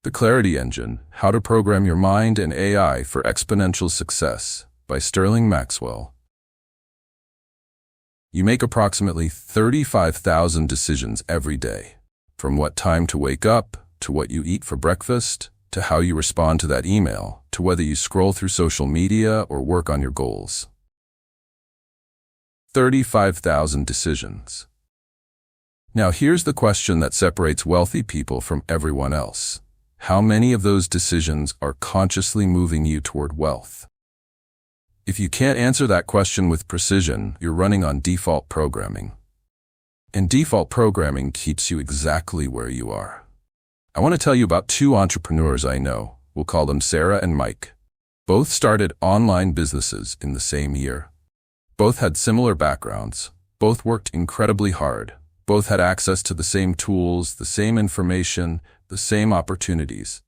The Clarity Engine, How to Program Your Mind and AI for Exponential Success by Maxwell. You make approximately 35,000 decisions every day, from what time to wake up, to what you eat for breakfast, to how you respond to that email, to whether you scroll through social media or work on your goals. 35,000 decisions. Now here's the question that separates wealthy people from everyone else. How many of those decisions are consciously moving you toward wealth? If you can't answer that question with precision, you're running on default programming. And default programming keeps you exactly where you are. I want to tell you about two entrepreneurs I know. We'll call them Sarah and Mike. Both started online businesses in the same year. Both had similar backgrounds. Both worked incredibly hard. Both had access to the same tools, the same information, the same opportunities.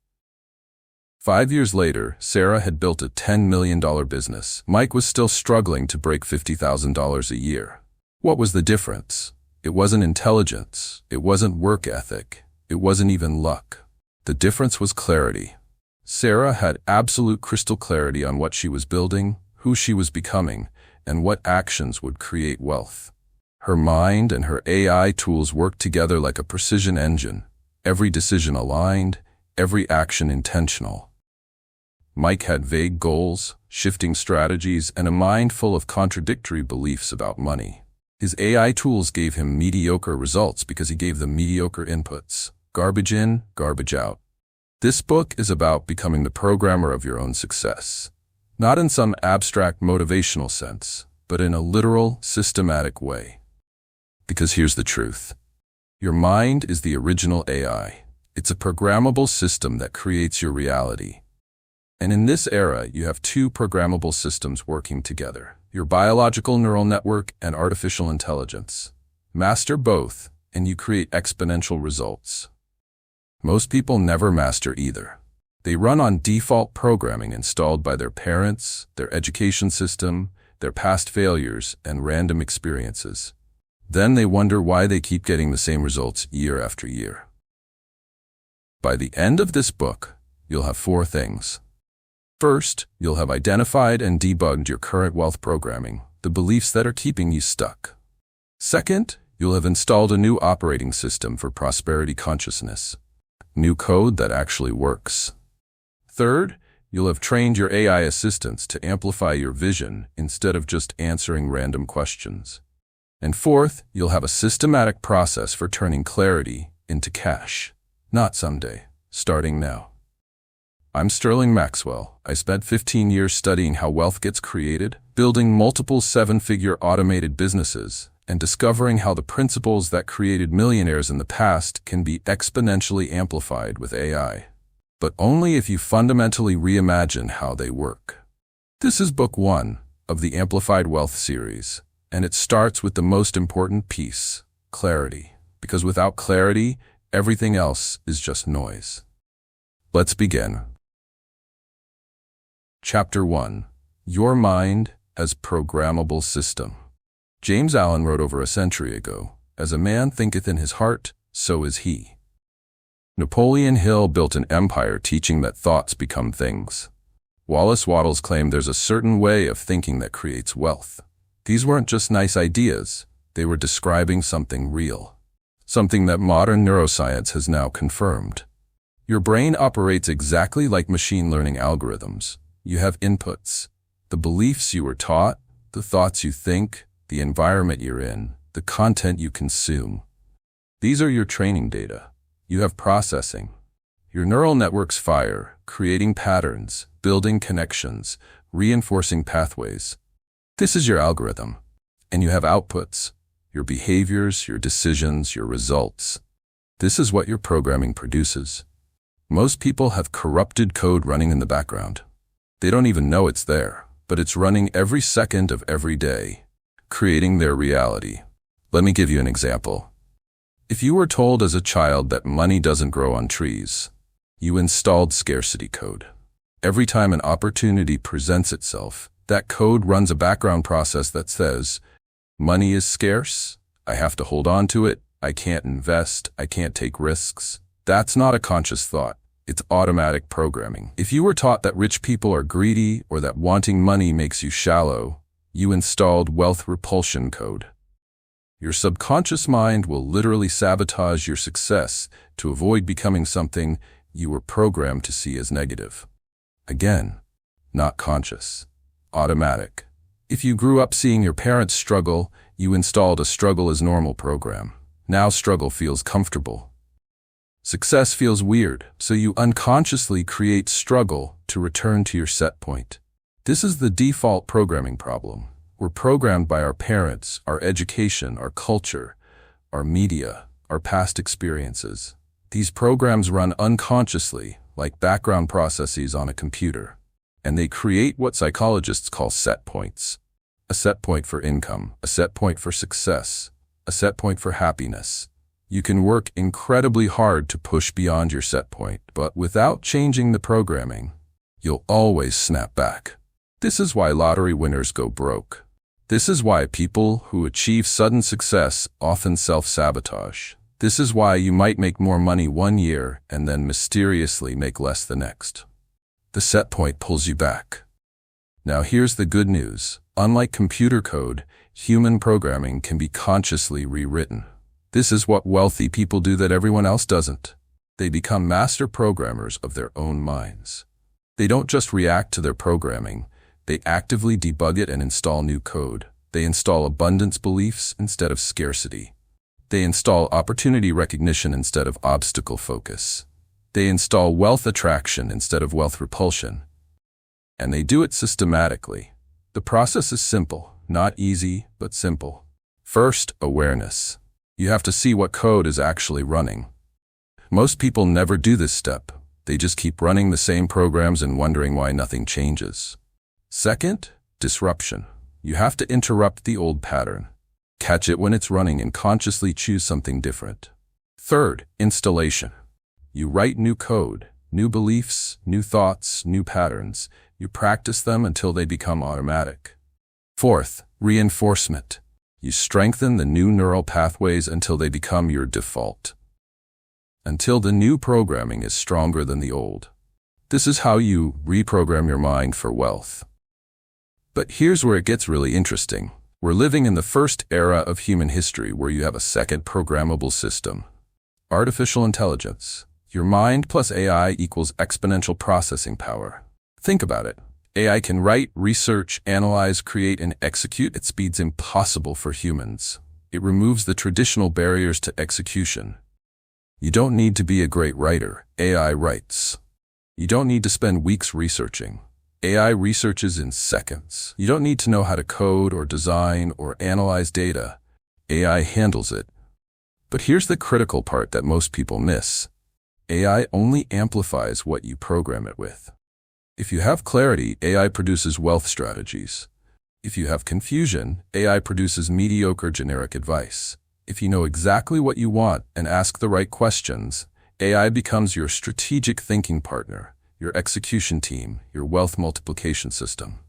5 years later, Sarah had built a $10 million business. Mike was still struggling to break $50,000 a year. What was the difference? It wasn't intelligence. It wasn't work ethic. It wasn't even luck. The difference was clarity. Sarah had absolute crystal clarity on what she was building, who she was becoming, and what actions would create wealth. Her mind and her AI tools worked together like a precision engine, every decision aligned, every action intentional. Mike had vague goals, shifting strategies, and a mind full of contradictory beliefs about money. His AI tools gave him mediocre results because he gave them mediocre inputs. Garbage in, garbage out. This book is about becoming the programmer of your own success. Not in some abstract motivational sense, but in a literal, systematic way. Because here's the truth. Your mind is the original AI. It's a programmable system that creates your reality. And in this era, you have two programmable systems working together: your biological neural network and artificial intelligence. Master both, and you create exponential results. Most people never master either. They run on default programming installed by their parents, their education system, their past failures, and random experiences. Then they wonder why they keep getting the same results year after year. By the end of this book, you'll have 4 things. First, you'll have identified and debugged your current wealth programming, the beliefs that are keeping you stuck. Second, you'll have installed a new operating system for prosperity consciousness, new code that actually works. Third, you'll have trained your AI assistants to amplify your vision instead of just answering random questions. And fourth, you'll have a systematic process for turning clarity into cash. Not someday, starting now. I'm Maxwell. I spent 15 years studying how wealth gets created, building multiple 7-figure automated businesses, and discovering how the principles that created millionaires in the past can be exponentially amplified with AI. But only if you fundamentally reimagine how they work. This is book 1 of the Amplified Wealth series. And it starts with the most important piece, clarity. Because without clarity, everything else is just noise. Let's begin. Chapter 1. Your Mind as Programmable System. James Allen wrote over a century ago, "As a man thinketh in his heart, so is he." Napoleon Hill built an empire teaching that thoughts become things. Wallace Wattles claimed there's a certain way of thinking that creates wealth. These weren't just nice ideas, they were describing something real. Something that modern neuroscience has now confirmed. Your brain operates exactly like machine learning algorithms. You have inputs, the beliefs you were taught, the thoughts you think, the environment you're in, the content you consume. These are your training data. You have processing. Your neural networks fire, creating patterns, building connections, reinforcing pathways. This is your algorithm, and you have outputs, your behaviors, your decisions, your results. This is what your programming produces. Most people have corrupted code running in the background. They don't even know it's there, but it's running every second of every day, creating their reality. Let me give you an example. If you were told as a child that money doesn't grow on trees, you installed scarcity code. Every time an opportunity presents itself, that code runs a background process that says, money is scarce, I have to hold on to it, I can't invest, I can't take risks. That's not a conscious thought. It's automatic programming. If you were taught that rich people are greedy or that wanting money makes you shallow, you installed wealth repulsion code. Your subconscious mind will literally sabotage your success to avoid becoming something you were programmed to see as negative. Again, not conscious, automatic. If you grew up seeing your parents struggle, you installed a struggle as normal program. Now struggle feels comfortable. Success feels weird, so you unconsciously create struggle to return to your set point. This is the default programming problem. We're programmed by our parents, our education, our culture, our media, our past experiences. These programs run unconsciously, like background processes on a computer, and they create what psychologists call set points. A set point for income, a set point for success, a set point for happiness. You can work incredibly hard to push beyond your set point, but without changing the programming, you'll always snap back. This is why lottery winners go broke. This is why people who achieve sudden success often self-sabotage. This is why you might make more money one year and then mysteriously make less the next. The set point pulls you back. Now here's the good news. Unlike computer code, human programming can be consciously rewritten. This is what wealthy people do that everyone else doesn't. They become master programmers of their own minds. They don't just react to their programming. They actively debug it and install new code. They install abundance beliefs instead of scarcity. They install opportunity recognition instead of obstacle focus. They install wealth attraction instead of wealth repulsion. And they do it systematically. The process is simple, not easy, but simple. First, awareness. You have to see what code is actually running. Most people never do this step. They just keep running the same programs and wondering why nothing changes. Second, disruption. You have to interrupt the old pattern. Catch it when it's running and consciously choose something different. Third, installation. You write new code, new beliefs, new thoughts, new patterns. You practice them until they become automatic. Fourth, reinforcement. You strengthen the new neural pathways until they become your default. Until the new programming is stronger than the old. This is how you reprogram your mind for wealth. But here's where it gets really interesting. We're living in the first era of human history where you have a second programmable system. Artificial intelligence. Your mind plus AI equals exponential processing power. Think about it. AI can write, research, analyze, create, and execute at speeds impossible for humans. It removes the traditional barriers to execution. You don't need to be a great writer. AI writes. You don't need to spend weeks researching. AI researches in seconds. You don't need to know how to code or design or analyze data. AI handles it. But here's the critical part that most people miss. AI only amplifies what you program it with. If you have clarity, AI produces wealth strategies. If you have confusion, AI produces mediocre generic advice. If you know exactly what you want and ask the right questions, AI becomes your strategic thinking partner, your execution team, your wealth multiplication system.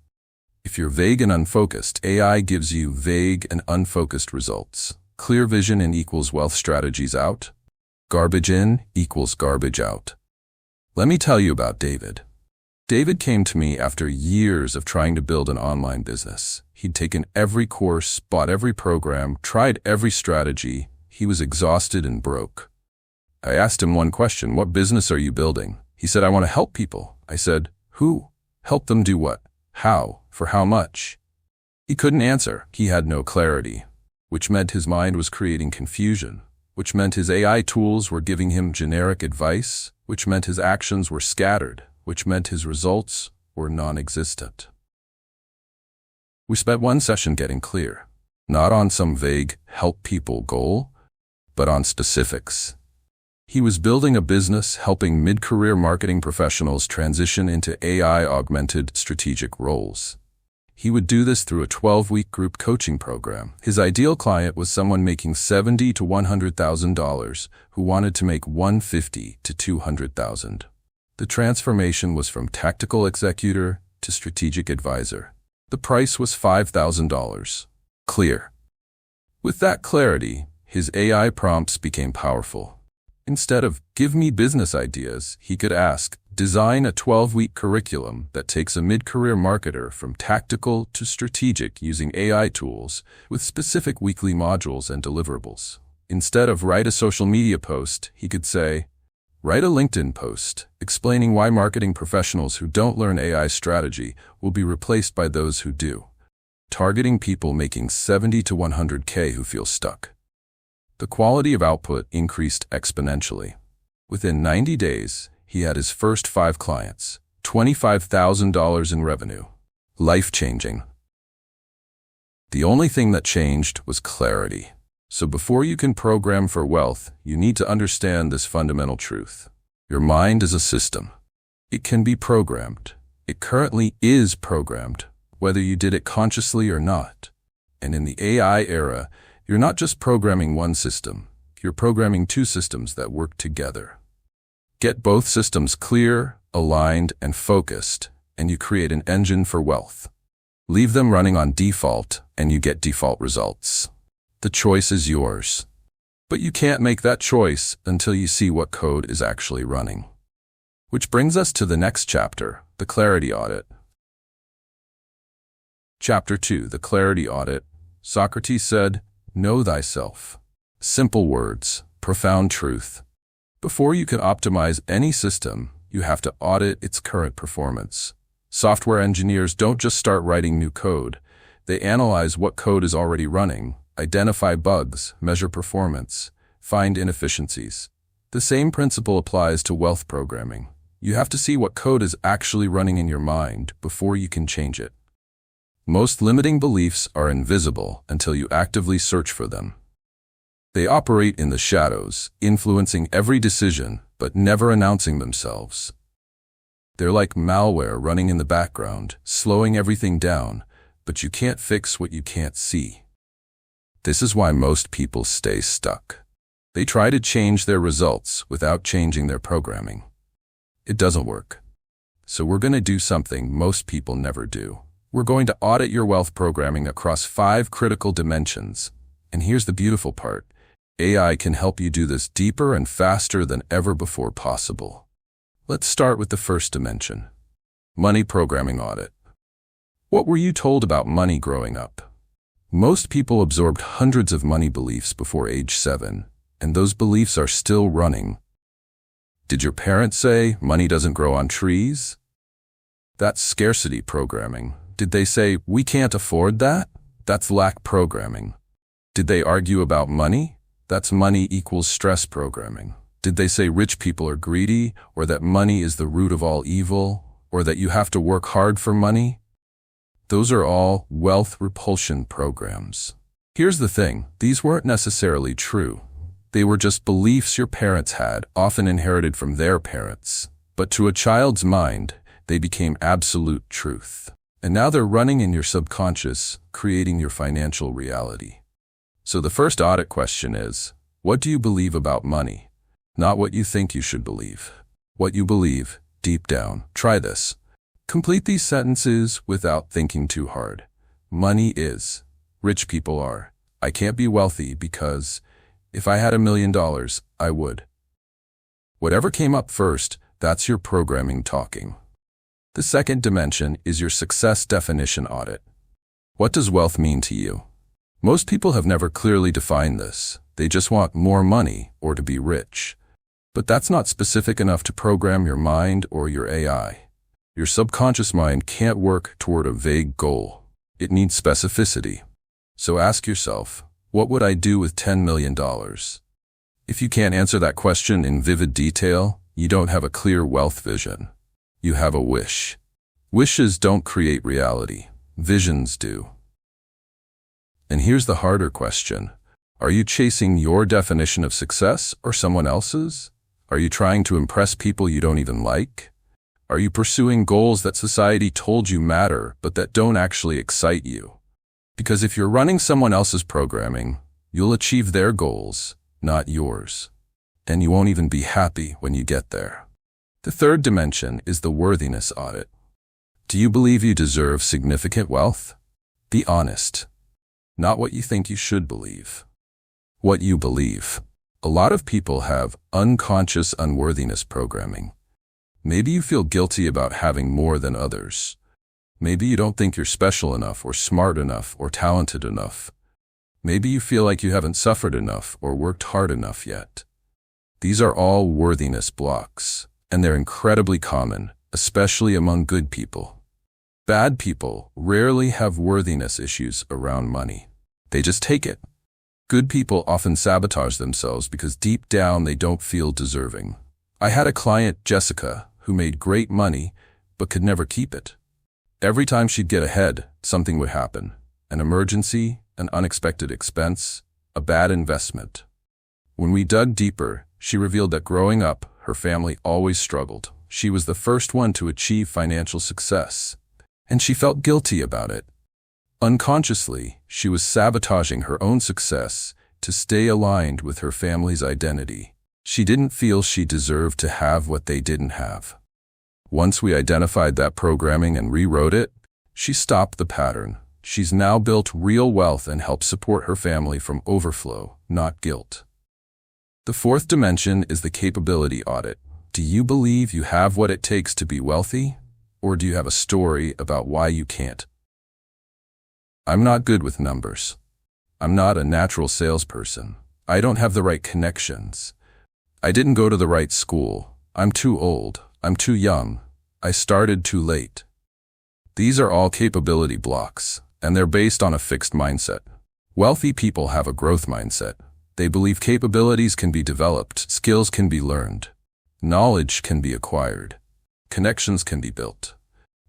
If you're vague and unfocused, AI gives you vague and unfocused results. Clear vision in equals wealth strategies out. Garbage in equals garbage out. Let me tell you about David. David came to me after years of trying to build an online business. He'd taken every course, bought every program, tried every strategy. He was exhausted and broke. I asked him one question, "What business are you building?" He said, "I want to help people." I said, "Who? Help them do what? How? For how much?" He couldn't answer. He had no clarity, which meant his mind was creating confusion, which meant his AI tools were giving him generic advice, which meant his actions were scattered, which meant his results were non-existent. We spent one session getting clear, not on some vague help people goal, but on specifics. He was building a business helping mid-career marketing professionals transition into AI-augmented strategic roles. He would do this through a 12-week group coaching program. His ideal client was someone making $70,000 to $100,000 who wanted to make $150,000 to $200,000. The transformation was from tactical executor to strategic advisor. The price was $5,000. Clear. With that clarity, his AI prompts became powerful. Instead of, give me business ideas, he could ask, design a 12-week curriculum that takes a mid-career marketer from tactical to strategic using AI tools with specific weekly modules and deliverables. Instead of write a social media post, he could say, write a LinkedIn post explaining why marketing professionals who don't learn AI strategy will be replaced by those who do, targeting people making 70 to 100K who feel stuck. The quality of output increased exponentially. Within 90 days, he had his first 5 clients, $25,000 in revenue. Life-changing. The only thing that changed was clarity. So before you can program for wealth, you need to understand this fundamental truth. Your mind is a system. It can be programmed. It currently is programmed, whether you did it consciously or not. And in the AI era, you're not just programming one system, you're programming 2 systems that work together. Get both systems clear, aligned, and focused, and you create an engine for wealth. Leave them running on default, and you get default results. The choice is yours. But you can't make that choice until you see what code is actually running. Which brings us to the next chapter, the Clarity Audit. Chapter 2, the Clarity Audit. Socrates said, know thyself. Simple words, profound truth. Before you can optimize any system, you have to audit its current performance. Software engineers don't just start writing new code. They analyze what code is already running, identify bugs, measure performance, find inefficiencies. The same principle applies to wealth programming. You have to see what code is actually running in your mind before you can change it. Most limiting beliefs are invisible until you actively search for them. They operate in the shadows, influencing every decision, but never announcing themselves. They're like malware running in the background, slowing everything down, but you can't fix what you can't see. This is why most people stay stuck. They try to change their results without changing their programming. It doesn't work. So we're going to do something most people never do. We're going to audit your wealth programming across 5 critical dimensions. And here's the beautiful part. AI can help you do this deeper and faster than ever before possible. Let's start with the first dimension. Money programming audit. What were you told about money growing up? Most people absorbed hundreds of money beliefs before age 7, and those beliefs are still running. Did your parents say money doesn't grow on trees? That's scarcity programming. Did they say, we can't afford that? That's lack programming. Did they argue about money? That's money equals stress programming. Did they say rich people are greedy, or that money is the root of all evil, or that you have to work hard for money? Those are all wealth repulsion programs. Here's the thing, these weren't necessarily true. They were just beliefs your parents had, often inherited from their parents. But to a child's mind, they became absolute truth. And now they're running in your subconscious, creating your financial reality. So the first audit question is, what do you believe about money? Not what you think you should believe. What you believe, deep down. Try this. Complete these sentences without thinking too hard. Money is. Rich people are. I can't be wealthy because if I had $1 million, I would. Whatever came up first, that's your programming talking. The second dimension is your success definition audit. What does wealth mean to you? Most people have never clearly defined this. They just want more money or to be rich. But that's not specific enough to program your mind or your AI. Your subconscious mind can't work toward a vague goal. It needs specificity. So ask yourself, what would I do with $10 million? If you can't answer that question in vivid detail, you don't have a clear wealth vision. You have a wish. Wishes don't create reality. Visions do. And here's the harder question. Are you chasing your definition of success or someone else's? Are you trying to impress people you don't even like? Are you pursuing goals that society told you matter but that don't actually excite you? Because if you're running someone else's programming, you'll achieve their goals, not yours. And you won't even be happy when you get there. The third dimension is the worthiness audit. Do you believe you deserve significant wealth? Be honest. Not what you think you should believe. What you believe. A lot of people have unconscious unworthiness programming. Maybe you feel guilty about having more than others. Maybe you don't think you're special enough or smart enough or talented enough. Maybe you feel like you haven't suffered enough or worked hard enough yet. These are all worthiness blocks, and they're incredibly common, especially among good people. Bad people rarely have worthiness issues around money. They just take it. Good people often sabotage themselves because deep down they don't feel deserving. I had a client, Jessica, who made great money but could never keep it. Every time she'd get ahead, something would happen. An emergency, an unexpected expense, a bad investment. When we dug deeper, she revealed that growing up, her family always struggled. She was the first one to achieve financial success, and she felt guilty about it. Unconsciously, she was sabotaging her own success to stay aligned with her family's identity. She didn't feel she deserved to have what they didn't have. Once we identified that programming and rewrote it, she stopped the pattern. She's now built real wealth and helped support her family from overflow, not guilt. The fourth dimension is the capability audit. Do you believe you have what it takes to be wealthy? Or do you have a story about why you can't? I'm not good with numbers. I'm not a natural salesperson. I don't have the right connections. I didn't go to the right school. I'm too old. I'm too young. I started too late. These are all capability blocks, and they're based on a fixed mindset. Wealthy people have a growth mindset. They believe capabilities can be developed, skills can be learned, knowledge can be acquired, connections can be built.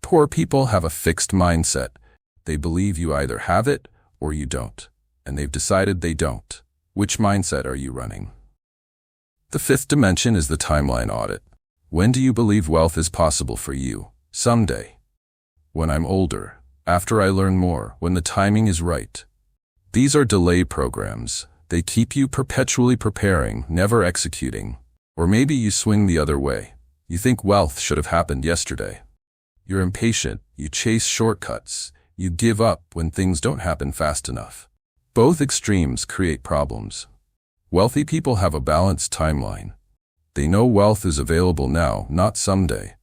Poor people have a fixed mindset. They believe you either have it or you don't, and they've decided they don't. Which mindset are you running? The fifth dimension is the timeline audit. When do you believe wealth is possible for you? Someday. When I'm older. After I learn more. When the timing is right. These are delay programs. They keep you perpetually preparing, never executing. Or maybe you swing the other way. You think wealth should have happened yesterday. You're impatient. You chase shortcuts. You give up when things don't happen fast enough. Both extremes create problems. Wealthy people have a balanced timeline. They know wealth is available now, not someday.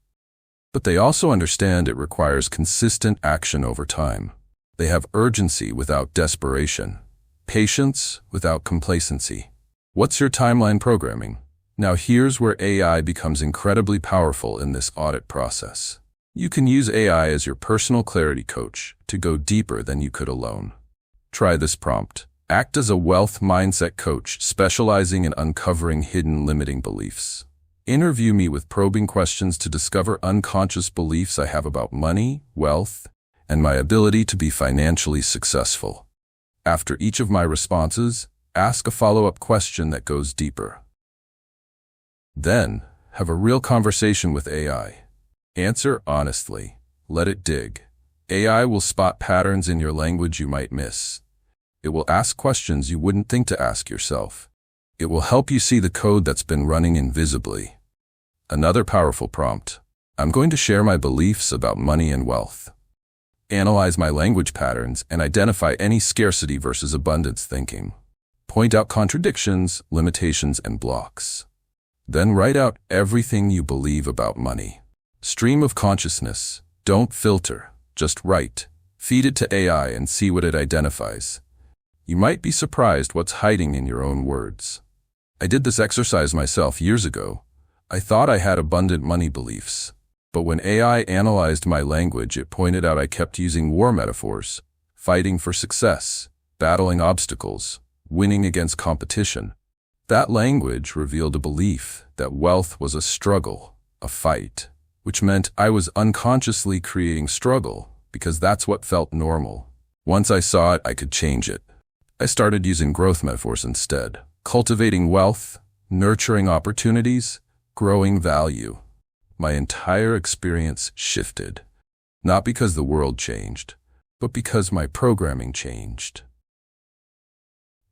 But they also understand it requires consistent action over time. They have urgency without desperation, patience without complacency. What's your timeline programming? Now here's where AI becomes incredibly powerful in this audit process. You can use AI as your personal clarity coach to go deeper than you could alone. Try this prompt. Act as a wealth mindset coach specializing in uncovering hidden limiting beliefs. Interview me with probing questions to discover unconscious beliefs I have about money, wealth, and my ability to be financially successful. After each of my responses, ask a follow-up question that goes deeper. Then, have a real conversation with AI. Answer honestly. Let it dig. AI will spot patterns in your language you might miss. It will ask questions you wouldn't think to ask yourself. It will help you see the code that's been running invisibly. Another powerful prompt. I'm going to share my beliefs about money and wealth. Analyze my language patterns and identify any scarcity versus abundance thinking. Point out contradictions, limitations, and blocks. Then write out everything you believe about money. Stream of consciousness. Don't filter. Just write. Feed it to AI and see what it identifies. You might be surprised what's hiding in your own words. I did this exercise myself years ago. I thought I had abundant money beliefs. But when AI analyzed my language, it pointed out I kept using war metaphors, fighting for success, battling obstacles, winning against competition. That language revealed a belief that wealth was a struggle, a fight, which meant I was unconsciously creating struggle because that's what felt normal. Once I saw it, I could change it. I started using growth metaphors instead, cultivating wealth, nurturing opportunities, growing value. My entire experience shifted, not because the world changed, but because my programming changed.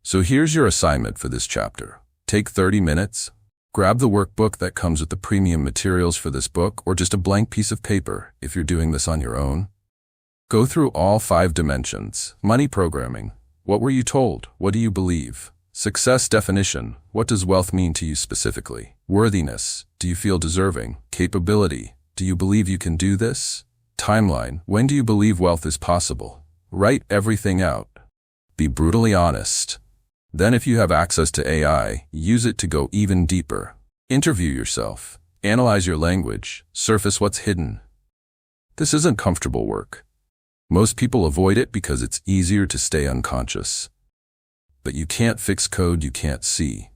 So here's your assignment for this chapter. Take 30 minutes, grab the workbook that comes with the premium materials for this book, or just a blank piece of paper if you're doing this on your own. Go through all 5 dimensions. Money programming. What were you told? What do you believe? Success definition. What does wealth mean to you specifically? Worthiness. Do you feel deserving? Capability. Do you believe you can do this? Timeline. When do you believe wealth is possible? Write everything out. Be brutally honest. Then if you have access to AI, use it to go even deeper. Interview yourself. Analyze your language. Surface what's hidden. This isn't comfortable work. Most people avoid it because it's easier to stay unconscious. But you can't fix code you can't see.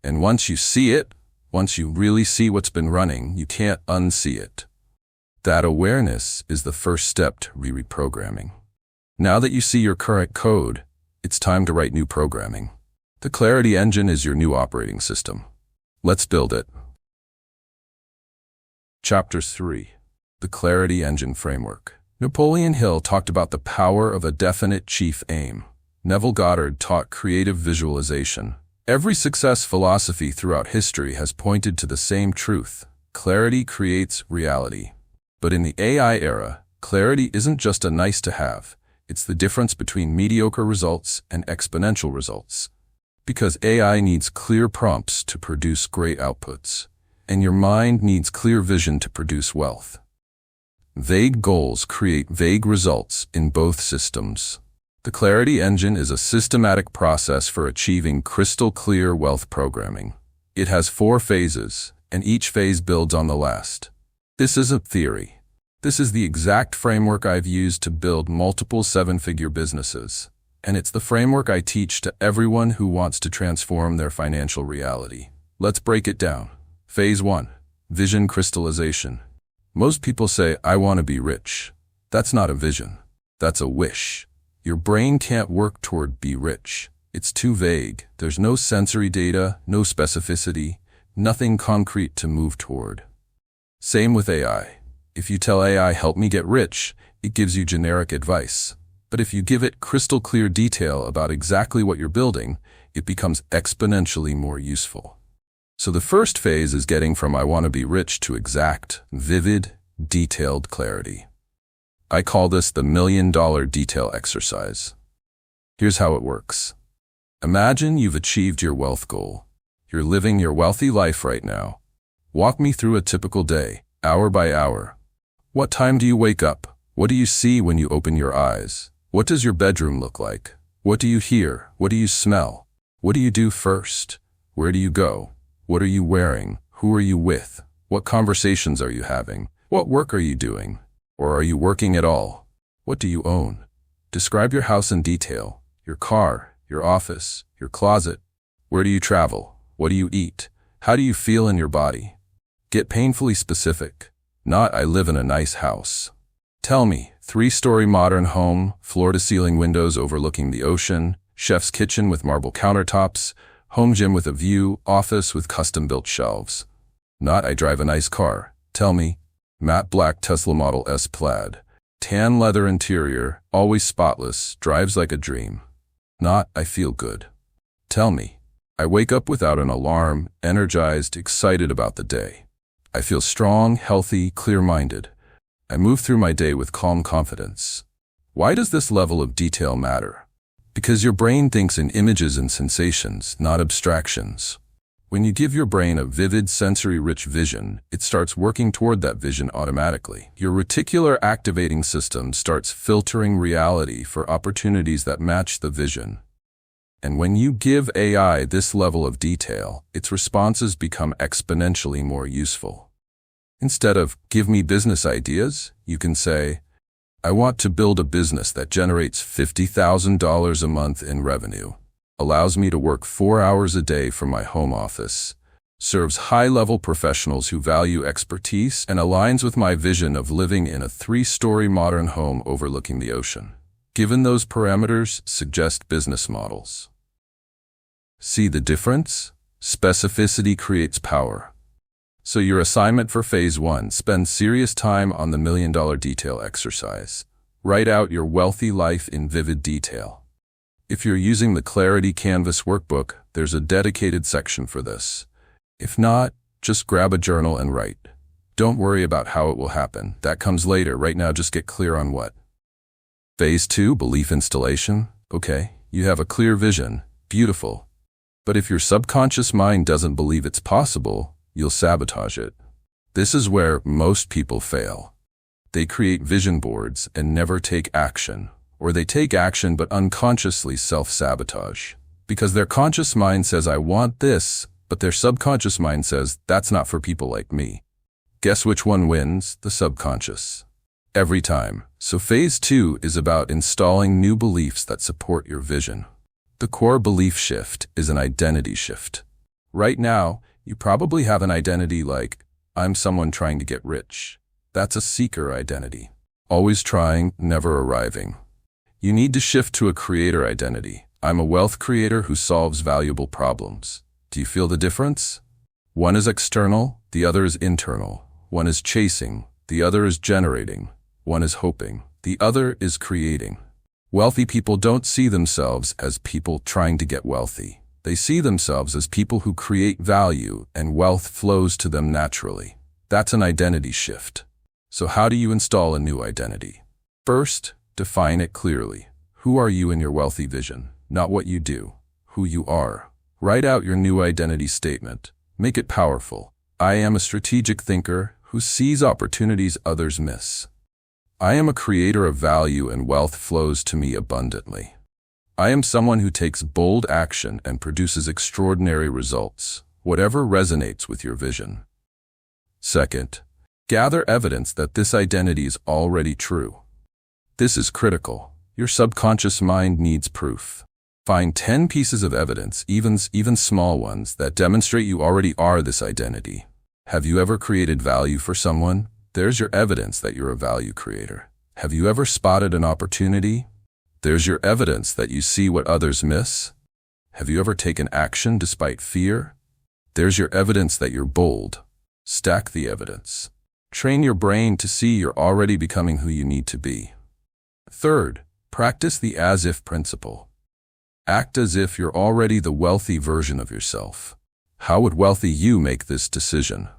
And once you see it, once you really see what's been running, you can't unsee it. That awareness is the first step to reprogramming. Now that you see your current code, it's time to write new programming. The Clarity Engine is your new operating system. Let's build it. Chapter 3. The Clarity Engine Framework. Napoleon Hill talked about the power of a definite chief aim. Neville Goddard taught creative visualization. Every success philosophy throughout history has pointed to the same truth. Clarity creates reality. But in the AI era, clarity isn't just a nice-to-have. It's the difference between mediocre results and exponential results. Because AI needs clear prompts to produce great outputs, and your mind needs clear vision to produce wealth. Vague goals create vague results in both systems. The Clarity Engine is a systematic process for achieving crystal-clear wealth programming. It has 4 phases, and each phase builds on the last. This isn't theory. This is the exact framework I've used to build multiple 7-figure businesses, and it's the framework I teach to everyone who wants to transform their financial reality. Let's break it down. Phase 1. Vision crystallization. Most people say, I want to be rich. That's not a vision. That's a wish. Your brain can't work toward be rich. It's too vague. There's no sensory data, no specificity, nothing concrete to move toward. Same with AI. If you tell AI, help me get rich, it gives you generic advice. But if you give it crystal clear detail about exactly what you're building, it becomes exponentially more useful. So the first phase is getting from I want to be rich to exact, vivid, detailed clarity. I call this the $1 million detail exercise. Here's how it works. Imagine you've achieved your wealth goal. You're living your wealthy life right now. Walk me through a typical day, hour by hour. What time do you wake up? What do you see when you open your eyes? What does your bedroom look like? What do you hear? What do you smell? What do you do first? Where do you go? What are you wearing? Who are you with? What conversations are you having? What work are you doing? Or are you working at all? What do you own? Describe your house in detail, your car, your office, your closet. Where do you travel? What do you eat? How do you feel in your body? Get painfully specific. Not, I live in a nice house. Tell me, 3-story modern home, floor-to-ceiling windows overlooking the ocean, chef's kitchen with marble countertops, home gym with a view, office with custom-built shelves. Not, I drive a nice car. Tell me, matte black Tesla Model S Plaid, tan leather interior, always spotless, drives like a dream. Not, I feel good. Tell me, I wake up without an alarm, energized, excited about the day. I feel strong, healthy, clear-minded. I move through my day with calm confidence. Why does this level of detail matter? Because your brain thinks in images and sensations, not abstractions. When you give your brain a vivid, sensory-rich vision, it starts working toward that vision automatically. Your reticular activating system starts filtering reality for opportunities that match the vision. And when you give AI this level of detail, its responses become exponentially more useful. Instead of, give me business ideas, you can say, I want to build a business that generates $50,000 a month in revenue, allows me to work 4 hours a day from my home office, serves high-level professionals who value expertise, and aligns with my vision of living in a 3-story modern home overlooking the ocean. Given those parameters, suggest business models. See the difference? Specificity creates power. So your assignment for Phase 1, spend serious time on the $1 million detail exercise. Write out your wealthy life in vivid detail. If you're using the Clarity Canvas workbook, there's a dedicated section for this. If not, just grab a journal and write. Don't worry about how it will happen. That comes later. Right now, just get clear on what. Phase 2, belief installation. Okay, you have a clear vision. Beautiful. But if your subconscious mind doesn't believe it's possible, you'll sabotage it. This is where most people fail. They create vision boards and never take action, or they take action but unconsciously self-sabotage. Because their conscious mind says, I want this, but their subconscious mind says, that's not for people like me. Guess which one wins? The subconscious. Every time. So phase 2 is about installing new beliefs that support your vision. The core belief shift is an identity shift. Right now, you probably have an identity like, I'm someone trying to get rich. That's a seeker identity. Always trying, never arriving. You need to shift to a creator identity. I'm a wealth creator who solves valuable problems. Do you feel the difference? One is external, the other is internal. One is chasing, the other is generating. One is hoping, the other is creating. Wealthy people don't see themselves as people trying to get wealthy. They see themselves as people who create value and wealth flows to them naturally. That's an identity shift. So how do you install a new identity? First, define it clearly. Who are you in your wealthy vision? Not what you do, who you are. Write out your new identity statement. Make it powerful. I am a strategic thinker who sees opportunities others miss. I am a creator of value and wealth flows to me abundantly. I am someone who takes bold action and produces extraordinary results, whatever resonates with your vision. Second, gather evidence that this identity is already true. This is critical. Your subconscious mind needs proof. Find 10 pieces of evidence, even small ones, that demonstrate you already are this identity. Have you ever created value for someone? There's your evidence that you're a value creator. Have you ever spotted an opportunity? There's your evidence that you see what others miss. Have you ever taken action despite fear? There's your evidence that you're bold. Stack the evidence. Train your brain to see you're already becoming who you need to be. Third, practice the as-if principle. Act as if you're already the wealthy version of yourself. How would wealthy you make this decision?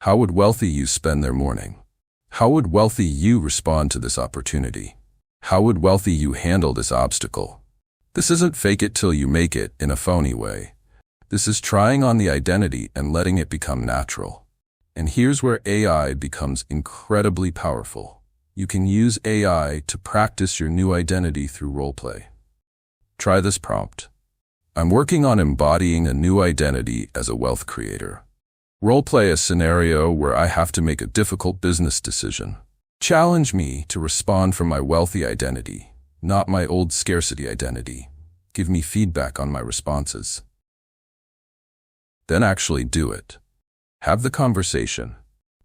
How would wealthy you spend their morning? How would wealthy you respond to this opportunity? How would wealthy you handle this obstacle? This isn't fake it till you make it in a phony way. This is trying on the identity and letting it become natural. And here's where AI becomes incredibly powerful. You can use AI to practice your new identity through roleplay. Try this prompt. I'm working on embodying a new identity as a wealth creator. Roleplay a scenario where I have to make a difficult business decision. Challenge me to respond from my wealthy identity, not my old scarcity identity. Give me feedback on my responses. Then actually do it. Have the conversation.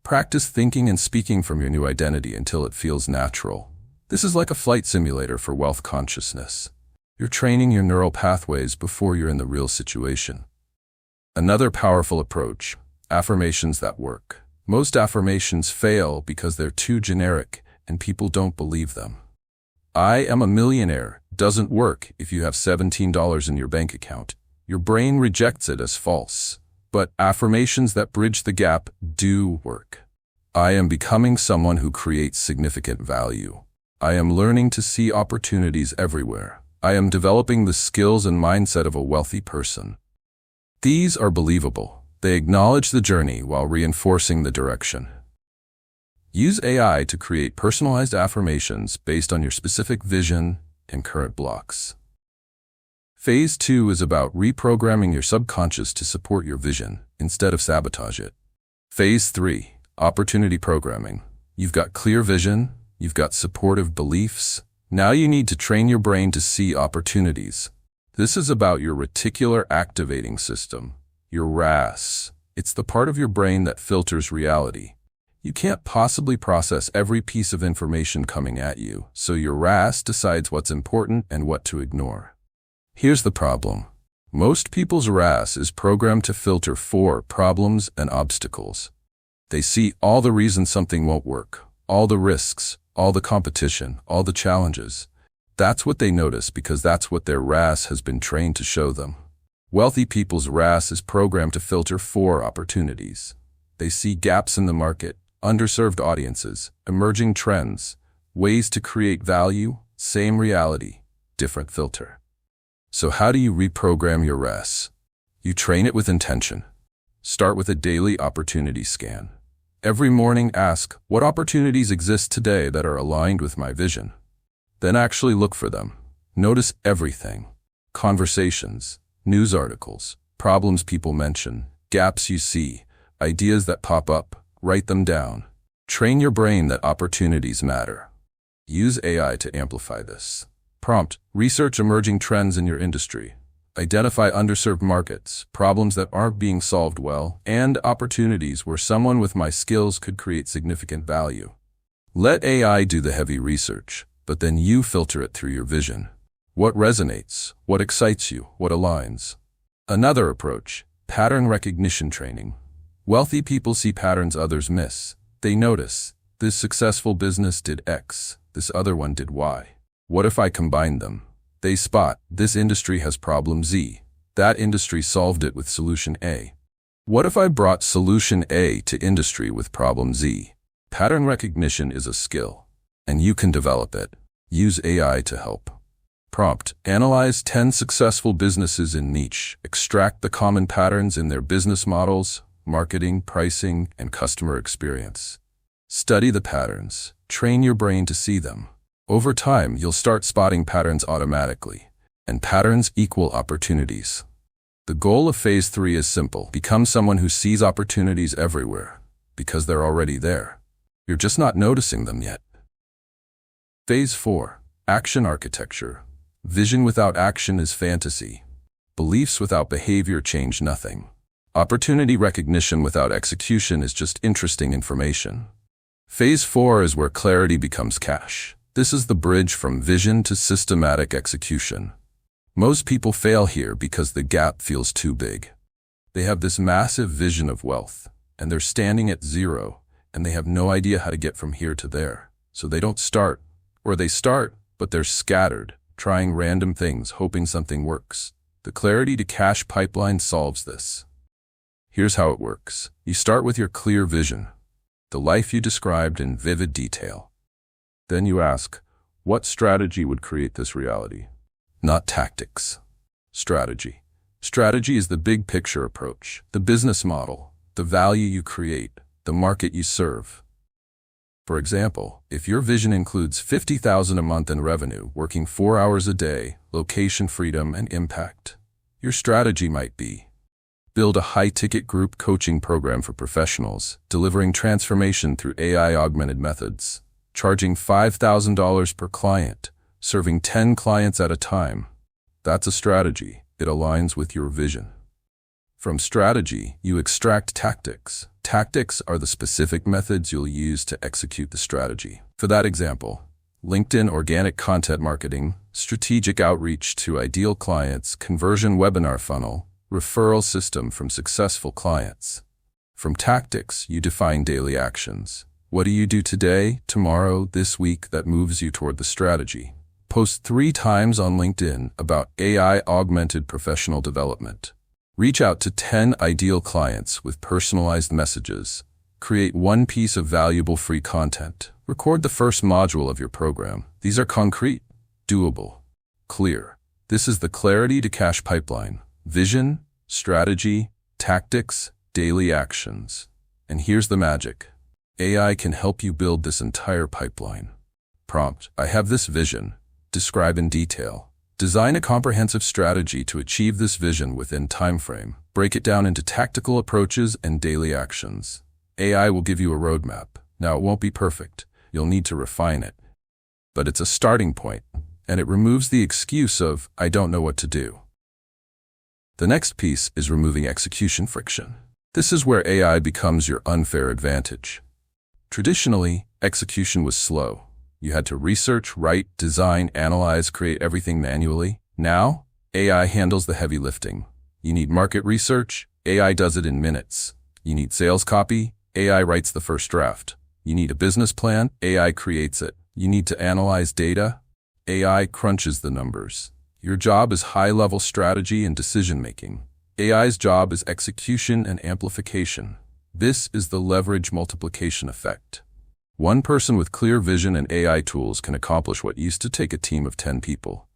Practice thinking and speaking from your new identity until it feels natural. This is like a flight simulator for wealth consciousness. You're training your neural pathways before you're in the real situation. Another powerful approach, affirmations that work. Most affirmations fail because they're too generic and people don't believe them. I am a millionaire doesn't work if you have $17 in your bank account. Your brain rejects it as false. But affirmations that bridge the gap do work. I am becoming someone who creates significant value. I am learning to see opportunities everywhere. I am developing the skills and mindset of a wealthy person. These are believable. They acknowledge the journey while reinforcing the direction. Use AI to create personalized affirmations based on your specific vision and current blocks. Phase 2 is about reprogramming your subconscious to support your vision instead of sabotage it. Phase 3, opportunity programming. You've got clear vision, you've got supportive beliefs. Now you need to train your brain to see opportunities. This is about your reticular activating system, your RAS. It's the part of your brain that filters reality. You can't possibly process every piece of information coming at you, so your RAS decides what's important and what to ignore. Here's the problem. Most people's RAS is programmed to filter for problems and obstacles. They see all the reasons something won't work, all the risks, all the competition, all the challenges. That's what they notice because that's what their RAS has been trained to show them. Wealthy people's RAS is programmed to filter for opportunities. They see gaps in the market, underserved audiences, emerging trends, ways to create value, same reality, different filter. So how do you reprogram your RAS? You train it with intention. Start with a daily opportunity scan. Every morning ask, what opportunities exist today that are aligned with my vision? Then actually look for them. Notice everything. Conversations, news articles, problems people mention, gaps you see, ideas that pop up, write them down. Train your brain that opportunities matter. Use AI to amplify this. Prompt, research emerging trends in your industry. Identify underserved markets, problems that aren't being solved well, and opportunities where someone with my skills could create significant value. Let AI do the heavy research, but then you filter it through your vision. What resonates? What excites you? What aligns? Another approach, pattern recognition training. Wealthy people see patterns others miss. They notice, this successful business did X, this other one did Y. What if I combined them? They spot, this industry has problem Z. That industry solved it with solution A. What if I brought solution A to industry with problem Z? Pattern recognition is a skill, and you can develop it. Use AI to help. Prompt, analyze 10 successful businesses in niche. Extract the common patterns in their business models, marketing, pricing, and customer experience. Study the patterns. Train your brain to see them. Over time, you'll start spotting patterns automatically, and patterns equal opportunities. The goal of Phase 3 is simple. Become someone who sees opportunities everywhere, because they're already there. You're just not noticing them yet. Phase 4. Action architecture. Vision without action is fantasy. Beliefs without behavior change nothing. Opportunity recognition without execution is just interesting information. Phase 4 is where clarity becomes cash. This is the bridge from vision to systematic execution. Most people fail here because the gap feels too big. They have this massive vision of wealth, and they're standing at zero, and they have no idea how to get from here to there. So they don't start, or they start, but they're scattered, trying random things, hoping something works. The clarity to cash pipeline solves this. Here's how it works. You start with your clear vision, the life you described in vivid detail. Then you ask, what strategy would create this reality? Not tactics. Strategy. Strategy is the big picture approach, the business model, the value you create, the market you serve. For example, if your vision includes $50,000 a month in revenue, working 4 hours a day, location freedom, and impact, your strategy might be: build a high-ticket group coaching program for professionals, delivering transformation through AI-augmented methods, charging $5,000 per client, serving 10 clients at a time. That's a strategy. It aligns with your vision. From strategy, you extract tactics. Tactics are the specific methods you'll use to execute the strategy. For that example, LinkedIn organic content marketing, strategic outreach to ideal clients, conversion webinar funnel, referral system from successful clients. From tactics, you define daily actions. What do you do today, tomorrow, this week that moves you toward the strategy? Post 3 times on LinkedIn about AI-augmented professional development. Reach out to 10 ideal clients with personalized messages. Create 1 piece of valuable free content. Record the first module of your program. These are concrete, doable, clear. This is the clarity to cash pipeline. Vision, strategy, tactics, daily actions. And here's the magic. AI can help you build this entire pipeline. Prompt, I have this vision. Describe in detail. Design a comprehensive strategy to achieve this vision within time frame. Break it down into tactical approaches and daily actions. AI will give you a roadmap. Now, it won't be perfect. You'll need to refine it. But it's a starting point, and it removes the excuse of, I don't know what to do. The next piece is removing execution friction. This is where AI becomes your unfair advantage. Traditionally, execution was slow. You had to research, write, design, analyze, create everything manually. Now, AI handles the heavy lifting. You need market research, AI does it in minutes. You need sales copy, AI writes the first draft. You need a business plan, AI creates it. You need to analyze data, AI crunches the numbers. Your job is high-level strategy and decision-making. AI's job is execution and amplification. This is the leverage multiplication effect. One person with clear vision and AI tools can accomplish what used to take a team of 10 people.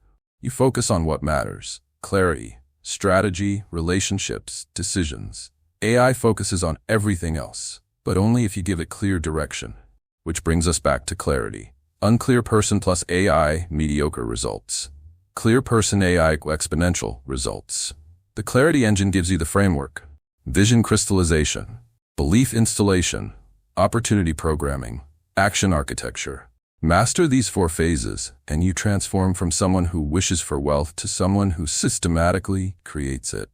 You focus on what matters: clarity, strategy, relationships, decisions. AI focuses on everything else, but only if you give it clear direction. Which brings us back to clarity. Unclear person plus AI, mediocre results. Clear person AI, exponential results. The clarity engine gives you the framework. Vision crystallization, belief installation, opportunity programming, action architecture. Master these 4 phases, and you transform from someone who wishes for wealth to someone who systematically creates it.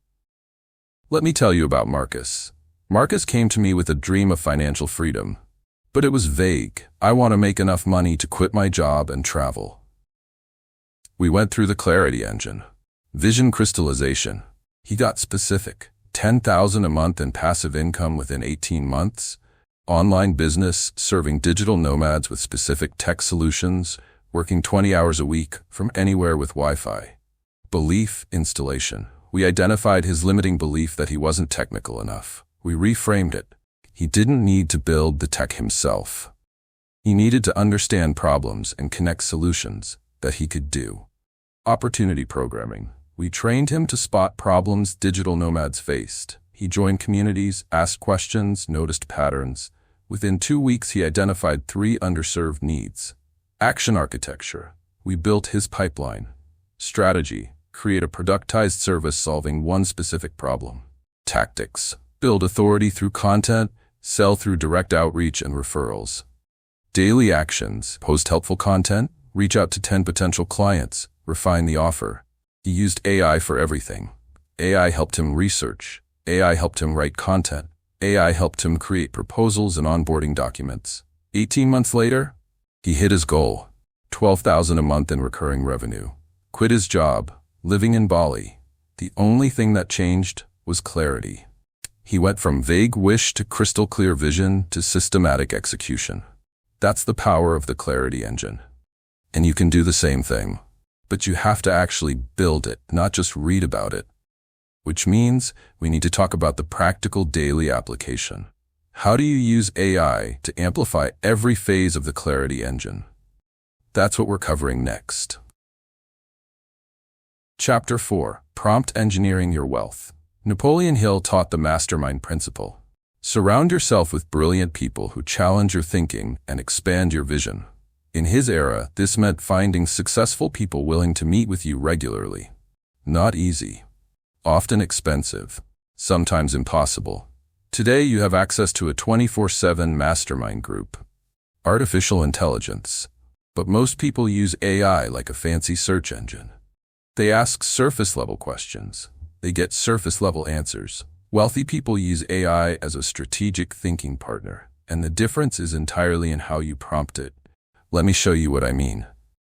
Let me tell you about Marcus. Marcus came to me with a dream of financial freedom. But it was vague. I want to make enough money to quit my job and travel. We went through the clarity engine. Vision crystallization. He got specific. $10,000 a month in passive income within 18 months. Online business, serving digital nomads with specific tech solutions, working 20 hours a week from anywhere with Wi-Fi. Belief installation. We identified his limiting belief that he wasn't technical enough. We reframed it. He didn't need to build the tech himself. He needed to understand problems and connect solutions that he could do. Opportunity programming. We trained him to spot problems digital nomads faced. He joined communities, asked questions, noticed patterns. Within 2 weeks, he identified 3 underserved needs. Action architecture. We built his pipeline. Strategy. Create a productized service solving one specific problem. Tactics. Build authority through content, sell through direct outreach and referrals. Daily actions. Post helpful content, reach out to 10 potential clients, refine the offer. He used AI for everything. AI helped him research. AI helped him write content. AI helped him create proposals and onboarding documents. 18 months later, he hit his goal. $12,000 a month in recurring revenue. Quit his job, living in Bali. The only thing that changed was clarity. He went from vague wish to crystal clear vision to systematic execution. That's the power of the clarity engine. And you can do the same thing. But you have to actually build it, not just read about it. Which means we need to talk about the practical daily application. How do you use AI to amplify every phase of the clarity engine? That's what we're covering next. Chapter 4. Prompt Engineering Your Wealth. Napoleon Hill taught the mastermind principle. Surround yourself with brilliant people who challenge your thinking and expand your vision. In his era, this meant finding successful people willing to meet with you regularly. Not easy. Often expensive. Sometimes impossible. Today you have access to a 24/7 mastermind group. Artificial intelligence. But most people use AI like a fancy search engine. They ask surface-level questions. They get surface-level answers. Wealthy people use AI as a strategic thinking partner, and the difference is entirely in how you prompt it. Let me show you what I mean.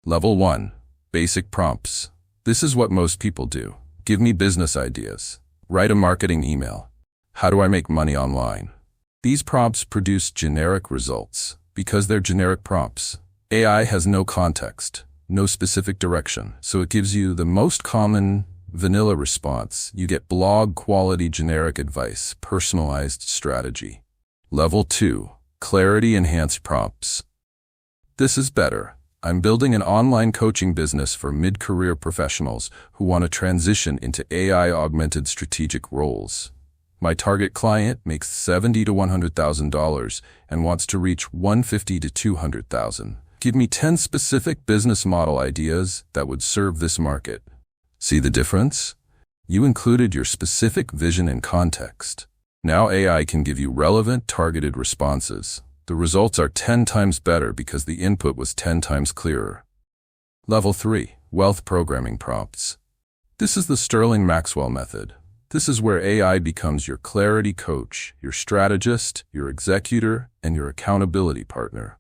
Level 1. Basic prompts. This is what most people do. Give me business ideas. Write a marketing email. How do I make money online? These prompts produce generic results because they're generic prompts. AI has no context, no specific direction, so it gives you the most common vanilla response. You get blog quality generic advice, personalized strategy. Level 2. Clarity enhanced prompts. This is better. I'm building an online coaching business for mid-career professionals who want to transition into AI-augmented strategic roles. My target client makes $70,000 to $100,000 and wants to reach $150,000 to $200,000. Give me 10 specific business model ideas that would serve this market. See the difference? You included your specific vision and context. Now AI can give you relevant, targeted responses. The results are 10 times better because the input was 10 times clearer. Level 3. Wealth Programming Prompts. This is the Sterling Maxwell method. This is where AI becomes your clarity coach, your strategist, your executor, and your accountability partner.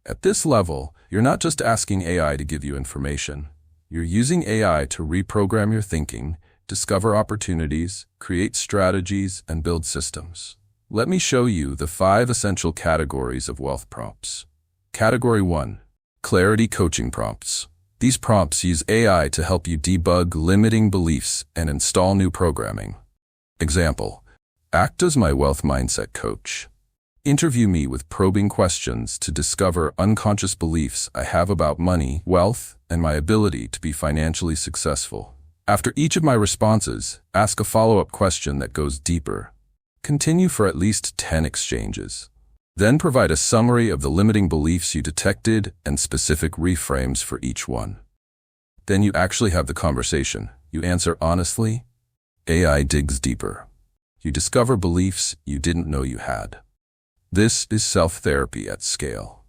At this level, you're not just asking AI to give you information. You're using AI to reprogram your thinking, discover opportunities, create strategies, and build systems. Let me show you the 5 essential categories of wealth prompts. Category 1. Clarity Coaching Prompts. These prompts use AI to help you debug limiting beliefs and install new programming. Example: act as my wealth mindset coach. Interview me with probing questions to discover unconscious beliefs I have about money, wealth, and my ability to be financially successful. After each of my responses, ask a follow-up question that goes deeper. Continue for at least 10 exchanges. Then provide a summary of the limiting beliefs you detected and specific reframes for each one. Then you actually have the conversation. You answer honestly. AI digs deeper. You discover beliefs you didn't know you had. This is self-therapy at scale.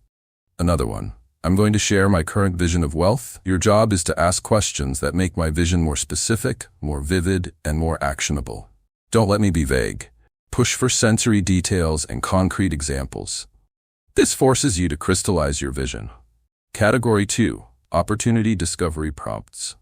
Another one. I'm going to share my current vision of wealth. Your job is to ask questions that make my vision more specific, more vivid, and more actionable. Don't let me be vague. Push for sensory details and concrete examples. This forces you to crystallize your vision. Category 2. Opportunity discovery prompts.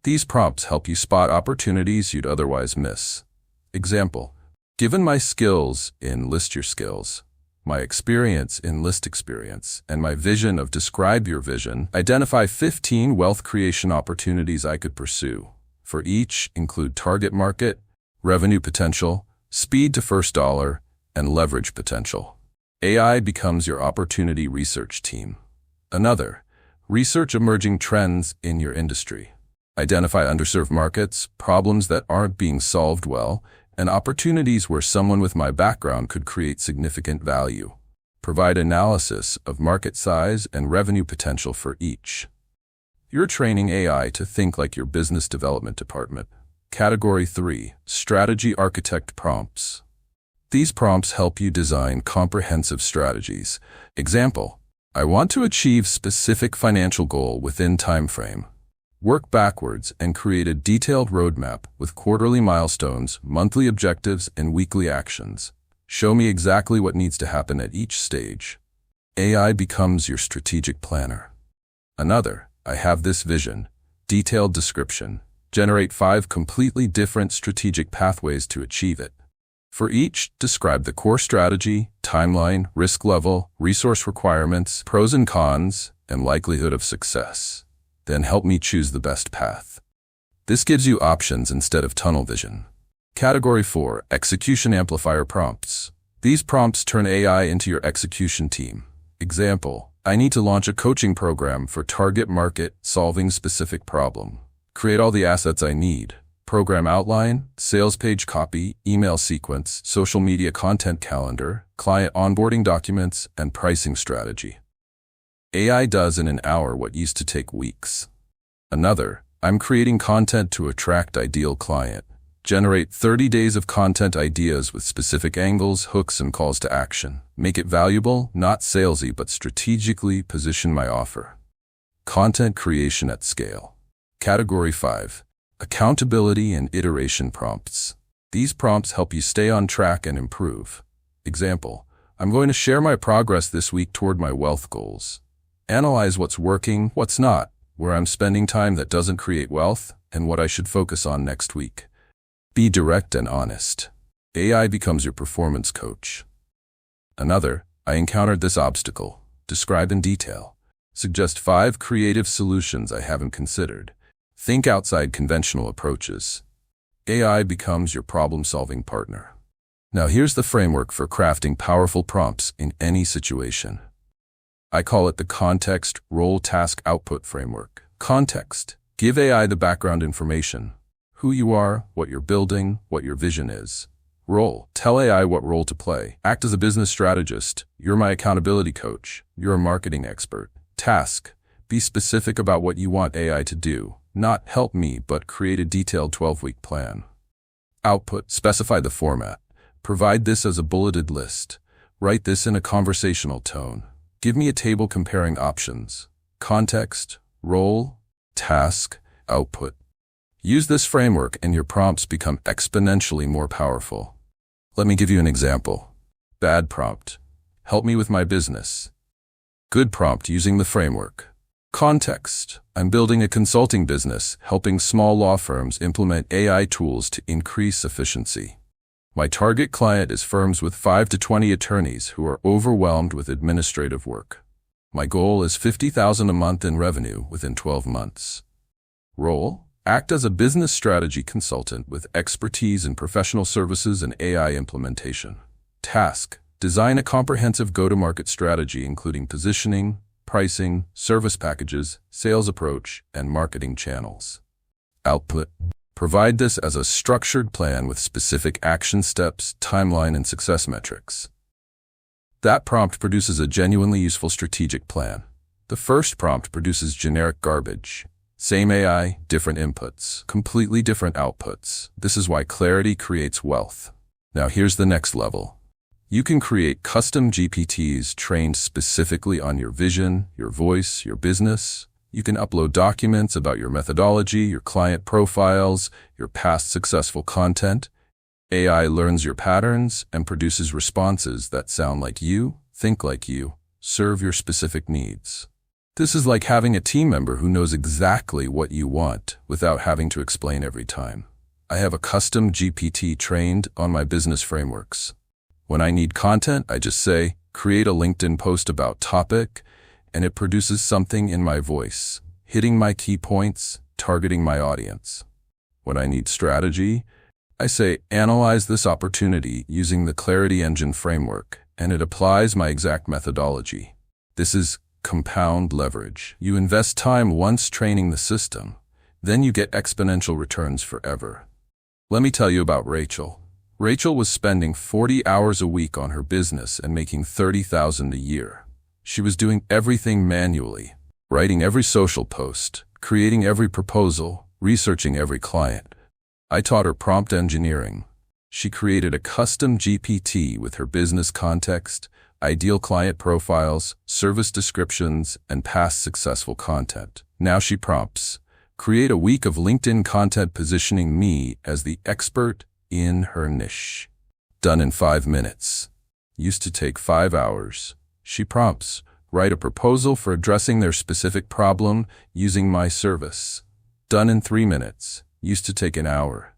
These prompts help you spot opportunities you'd otherwise miss. Example. Given my skills in list your skills, my experience in list experience, and my vision of describe your vision, identify 15 wealth creation opportunities I could pursue. For each, include target market, revenue potential, speed to first dollar, and leverage potential. AI becomes your opportunity research team. Another, research emerging trends in your industry. Identify underserved markets, problems that aren't being solved well, and opportunities where someone with my background could create significant value. Provide analysis of market size and revenue potential for each. You're training AI to think like your business development department. Category 3. Strategy architect prompts. These prompts help you design comprehensive strategies. Example. I want to achieve specific financial goal within time frame. Work backwards and create a detailed roadmap with quarterly milestones, monthly objectives, and weekly actions. Show me exactly what needs to happen at each stage. AI becomes your strategic planner. Another, I have this vision. Detailed description. Generate 5 completely different strategic pathways to achieve it. For each, describe the core strategy, timeline, risk level, resource requirements, pros and cons, and likelihood of success. Then help me choose the best path. This gives you options instead of tunnel vision. Category 4. Execution amplifier prompts. These prompts turn AI into your execution team. Example. I need to launch a coaching program for target market solving specific problem. Create all the assets I need. Program outline, sales page copy, email sequence, social media content calendar, client onboarding documents, and pricing strategy. AI does in an hour what used to take weeks. Another, I'm creating content to attract ideal client. Generate 30 days of content ideas with specific angles, hooks, and calls to action. Make it valuable, not salesy, but strategically position my offer. Content creation at scale. Category 5. Accountability and iteration prompts. These prompts help you stay on track and improve. Example, I'm going to share my progress this week toward my wealth goals. Analyze what's working, what's not, where I'm spending time that doesn't create wealth, and what I should focus on next week. Be direct and honest. AI becomes your performance coach. Another, I encountered this obstacle. Describe in detail. Suggest 5 creative solutions I haven't considered. Think outside conventional approaches. AI becomes your problem-solving partner. Now here's the framework for crafting powerful prompts in any situation. I call it the context, role, task, output framework. Context. Give AI the background information. Who you are, what you're building, what your vision is. Role. Tell AI what role to play. Act as a business strategist. You're my accountability coach. You're a marketing expert. Task. Be specific about what you want AI to do. Not help me, but create a detailed 12-week plan. Output. Specify the format. Provide this as a bulleted list. Write this in a conversational tone. Give me a table comparing options. Context, role, task, output. Use this framework and your prompts become exponentially more powerful. Let me give you an example. Bad prompt. Help me with my business. Good prompt using the framework. Context. I'm building a consulting business, helping small law firms implement AI tools to increase efficiency. My target client is firms with 5 to 20 attorneys who are overwhelmed with administrative work. My goal is $50,000 a month in revenue within 12 months. Role. Act as a business strategy consultant with expertise in professional services and AI implementation. Task. Design a comprehensive go-to-market strategy including positioning, pricing, service packages, sales approach, and marketing channels. Output. Provide this as a structured plan with specific action steps, timeline, and success metrics. That prompt produces a genuinely useful strategic plan. The first prompt produces generic garbage. Same AI, different inputs, completely different outputs. This is why clarity creates wealth. Now here's the next level. You can create custom GPTs trained specifically on your vision, your voice, your business. You can upload documents about your methodology, your client profiles, your past successful content. AI learns your patterns and produces responses that sound like you, think like you, serve your specific needs. This is like having a team member who knows exactly what you want without having to explain every time. I have a custom GPT trained on my business frameworks. When I need content, I just say, create a LinkedIn post about topic, and it produces something in my voice, hitting my key points, targeting my audience. When I need strategy, I say, analyze this opportunity using the Clarity Engine framework, and it applies my exact methodology. This is compound leverage. You invest time once training the system, then you get exponential returns forever. Let me tell you about Rachel. Rachel was spending 40 hours a week on her business and making $30,000 a year. She was doing everything manually, writing every social post, creating every proposal, researching every client. I taught her prompt engineering. She created a custom GPT with her business context, ideal client profiles, service descriptions, and past successful content. Now she prompts, create a week of LinkedIn content positioning me as the expert in her niche. Done in 5 minutes. Used to take 5 hours. She prompts, write a proposal for addressing their specific problem using my service. Done in 3 minutes. Used to take an hour.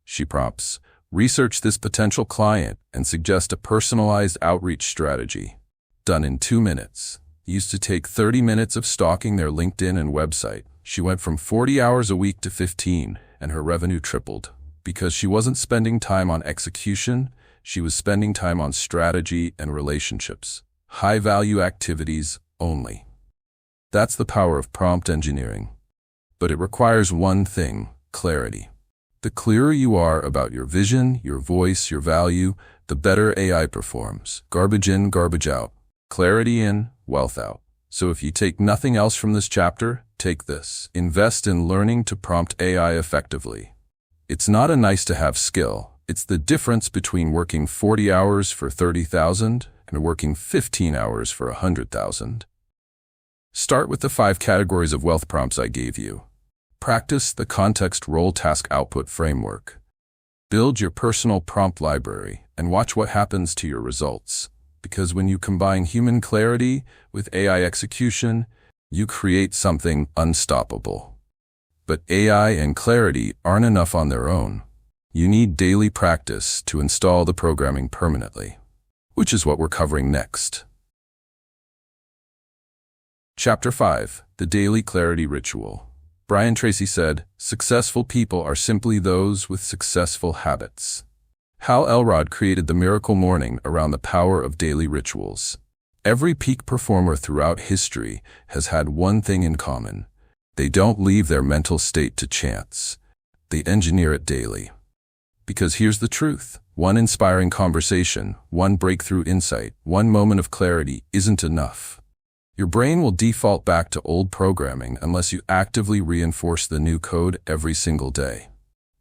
She prompts, research this potential client and suggest a personalized outreach strategy. Done in 2 minutes. Used to take 30 minutes of stalking their LinkedIn and website. She went from 40 hours a week to 15, and her revenue tripled. Because she wasn't spending time on execution, she was spending time on strategy and relationships. High-value activities only. That's the power of prompt engineering. But it requires one thing, clarity. The clearer you are about your vision, your voice, your value, the better AI performs. Garbage in, garbage out. Clarity in, wealth out. So if you take nothing else from this chapter, take this. Invest in learning to prompt AI effectively. It's not a nice-to-have skill. It's the difference between working 40 hours for $30,000 and working 15 hours for $100,000. Start with the 5 categories of wealth prompts I gave you. Practice the context role task output framework. Build your personal prompt library and watch what happens to your results. Because when you combine human clarity with AI execution, you create something unstoppable. But AI and clarity aren't enough on their own. You need daily practice to install the programming permanently, which is what we're covering next. Chapter 5, The Daily Clarity Ritual. Brian Tracy said, successful people are simply those with successful habits. Hal Elrod created the miracle morning around the power of daily rituals. Every peak performer throughout history has had one thing in common. They don't leave their mental state to chance. They engineer it daily. Because here's the truth. One inspiring conversation, one breakthrough insight, one moment of clarity isn't enough. Your brain will default back to old programming unless you actively reinforce the new code every single day.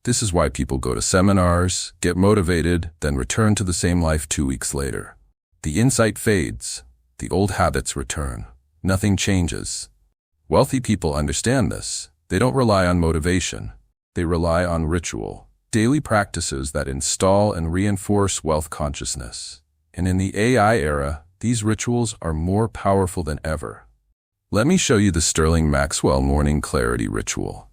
This is why people go to seminars, get motivated, then return to the same life 2 weeks later. The insight fades. The old habits return. Nothing changes. Wealthy people understand this. They don't rely on motivation. They rely on ritual. Daily practices that install and reinforce wealth consciousness. And in the AI era, these rituals are more powerful than ever. Let me show you the Sterling Maxwell Morning Clarity Ritual.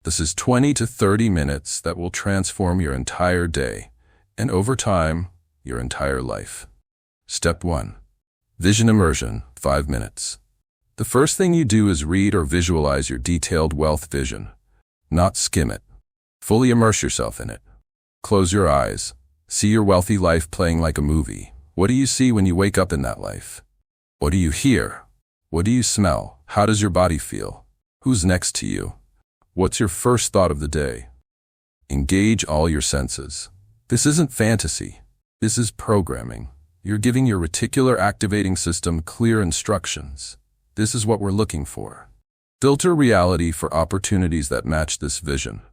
This is 20 to 30 minutes that will transform your entire day, and over time, your entire life. Step 1. Vision immersion, 5 minutes. The first thing you do is read or visualize your detailed wealth vision. Not skim it. Fully immerse yourself in it. Close your eyes. See your wealthy life playing like a movie. What do you see when you wake up in that life? What do you hear? What do you smell? How does your body feel? Who's next to you? What's your first thought of the day? Engage all your senses. This isn't fantasy. This is programming. You're giving your reticular activating system clear instructions. This is what we're looking for. Filter reality for opportunities that match this vision.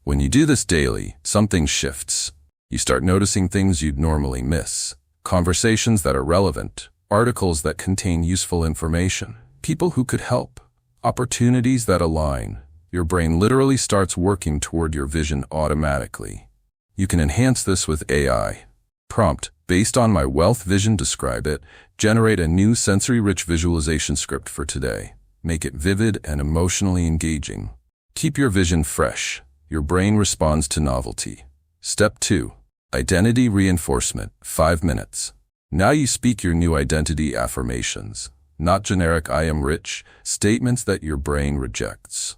When you do this daily, something shifts. You start noticing things you'd normally miss. Conversations that are relevant, articles that contain useful information, people who could help, opportunities that align. Your brain literally starts working toward your vision automatically. You can enhance this with AI. Prompt: based on my wealth vision, describe it. Generate a new sensory-rich visualization script for today. Make it vivid and emotionally engaging. Keep your vision fresh. Your brain responds to novelty. Step 2. Identity reinforcement, 5 minutes. Now you speak your new identity affirmations, not generic "I am rich" statements that your brain rejects.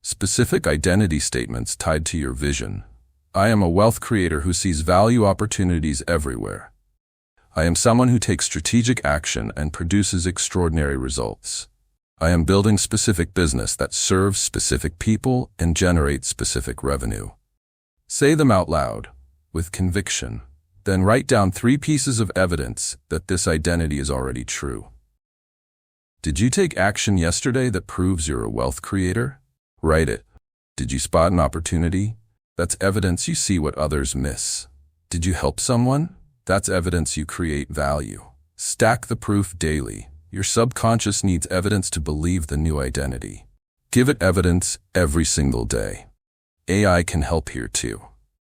Specific identity statements tied to your vision. I am a wealth creator who sees value opportunities everywhere. I am someone who takes strategic action and produces extraordinary results. I am building specific business that serves specific people and generates specific revenue. Say them out loud, with conviction. Then write down 3 pieces of evidence that this identity is already true. Did you take action yesterday that proves you're a wealth creator? Write it. Did you spot an opportunity? That's evidence you see what others miss. Did you help someone? That's evidence you create value. Stack the proof daily. Your subconscious needs evidence to believe the new identity. Give it evidence every single day. AI can help here too.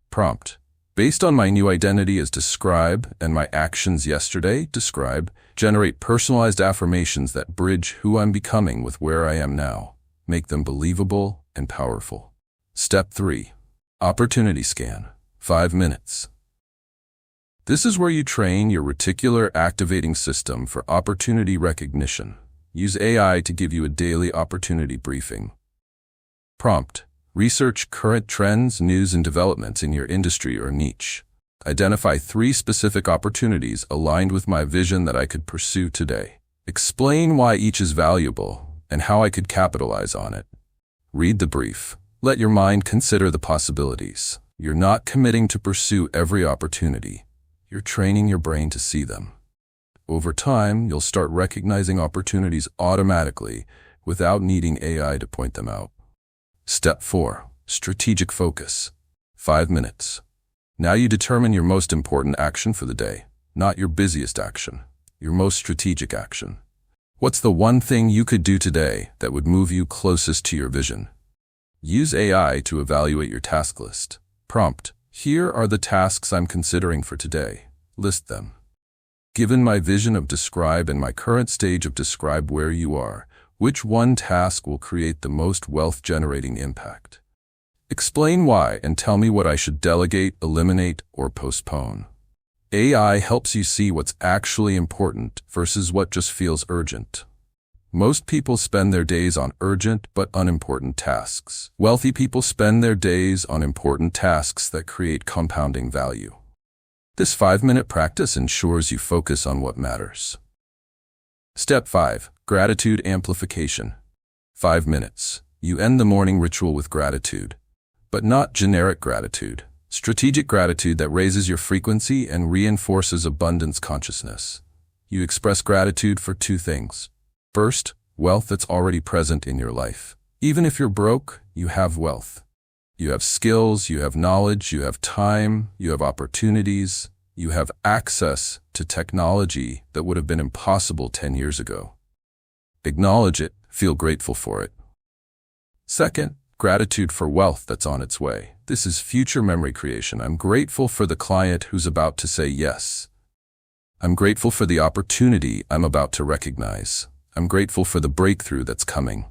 Prompt: based on my new identity as describe and my actions yesterday, describe, generate personalized affirmations that bridge who I'm becoming with where I am now. Make them believable and powerful. Step 3. Opportunity scan, 5 minutes. This is where you train your reticular activating system for opportunity recognition. Use AI to give you a daily opportunity briefing. Prompt: research current trends, news, and developments in your industry or niche. Identify 3 specific opportunities aligned with my vision that I could pursue today. Explain why each is valuable and how I could capitalize on it. Read the brief. Let your mind consider the possibilities. You're not committing to pursue every opportunity. You're training your brain to see them. Over time, you'll start recognizing opportunities automatically without needing AI to point them out. Step 4. Strategic focus, 5 minutes. Now you determine your most important action for the day, not your busiest action, your most strategic action. What's the one thing you could do today that would move you closest to your vision? Use AI to evaluate your task list. Prompt: here are the tasks I'm considering for today. List them. Given my vision of describe and my current stage of describe where you are, which one task will create the most wealth-generating impact? Explain why and tell me what I should delegate, eliminate, or postpone. AI helps you see what's actually important versus what just feels urgent. Most people spend their days on urgent but unimportant tasks. Wealthy people spend their days on important tasks that create compounding value. This 5-minute practice ensures you focus on what matters. Step 5. Gratitude amplification. 5 minutes. You end the morning ritual with gratitude, but not generic gratitude. Strategic gratitude that raises your frequency and reinforces abundance consciousness. You express gratitude for 2 things. First, wealth that's already present in your life. Even if you're broke, you have wealth. You have skills, you have knowledge, you have time, you have opportunities, you have access to technology that would have been impossible 10 years ago. Acknowledge it, feel grateful for it. Second, gratitude for wealth that's on its way. This is future memory creation. I'm grateful for the client who's about to say yes. I'm grateful for the opportunity I'm about to recognize. I'm grateful for the breakthrough that's coming.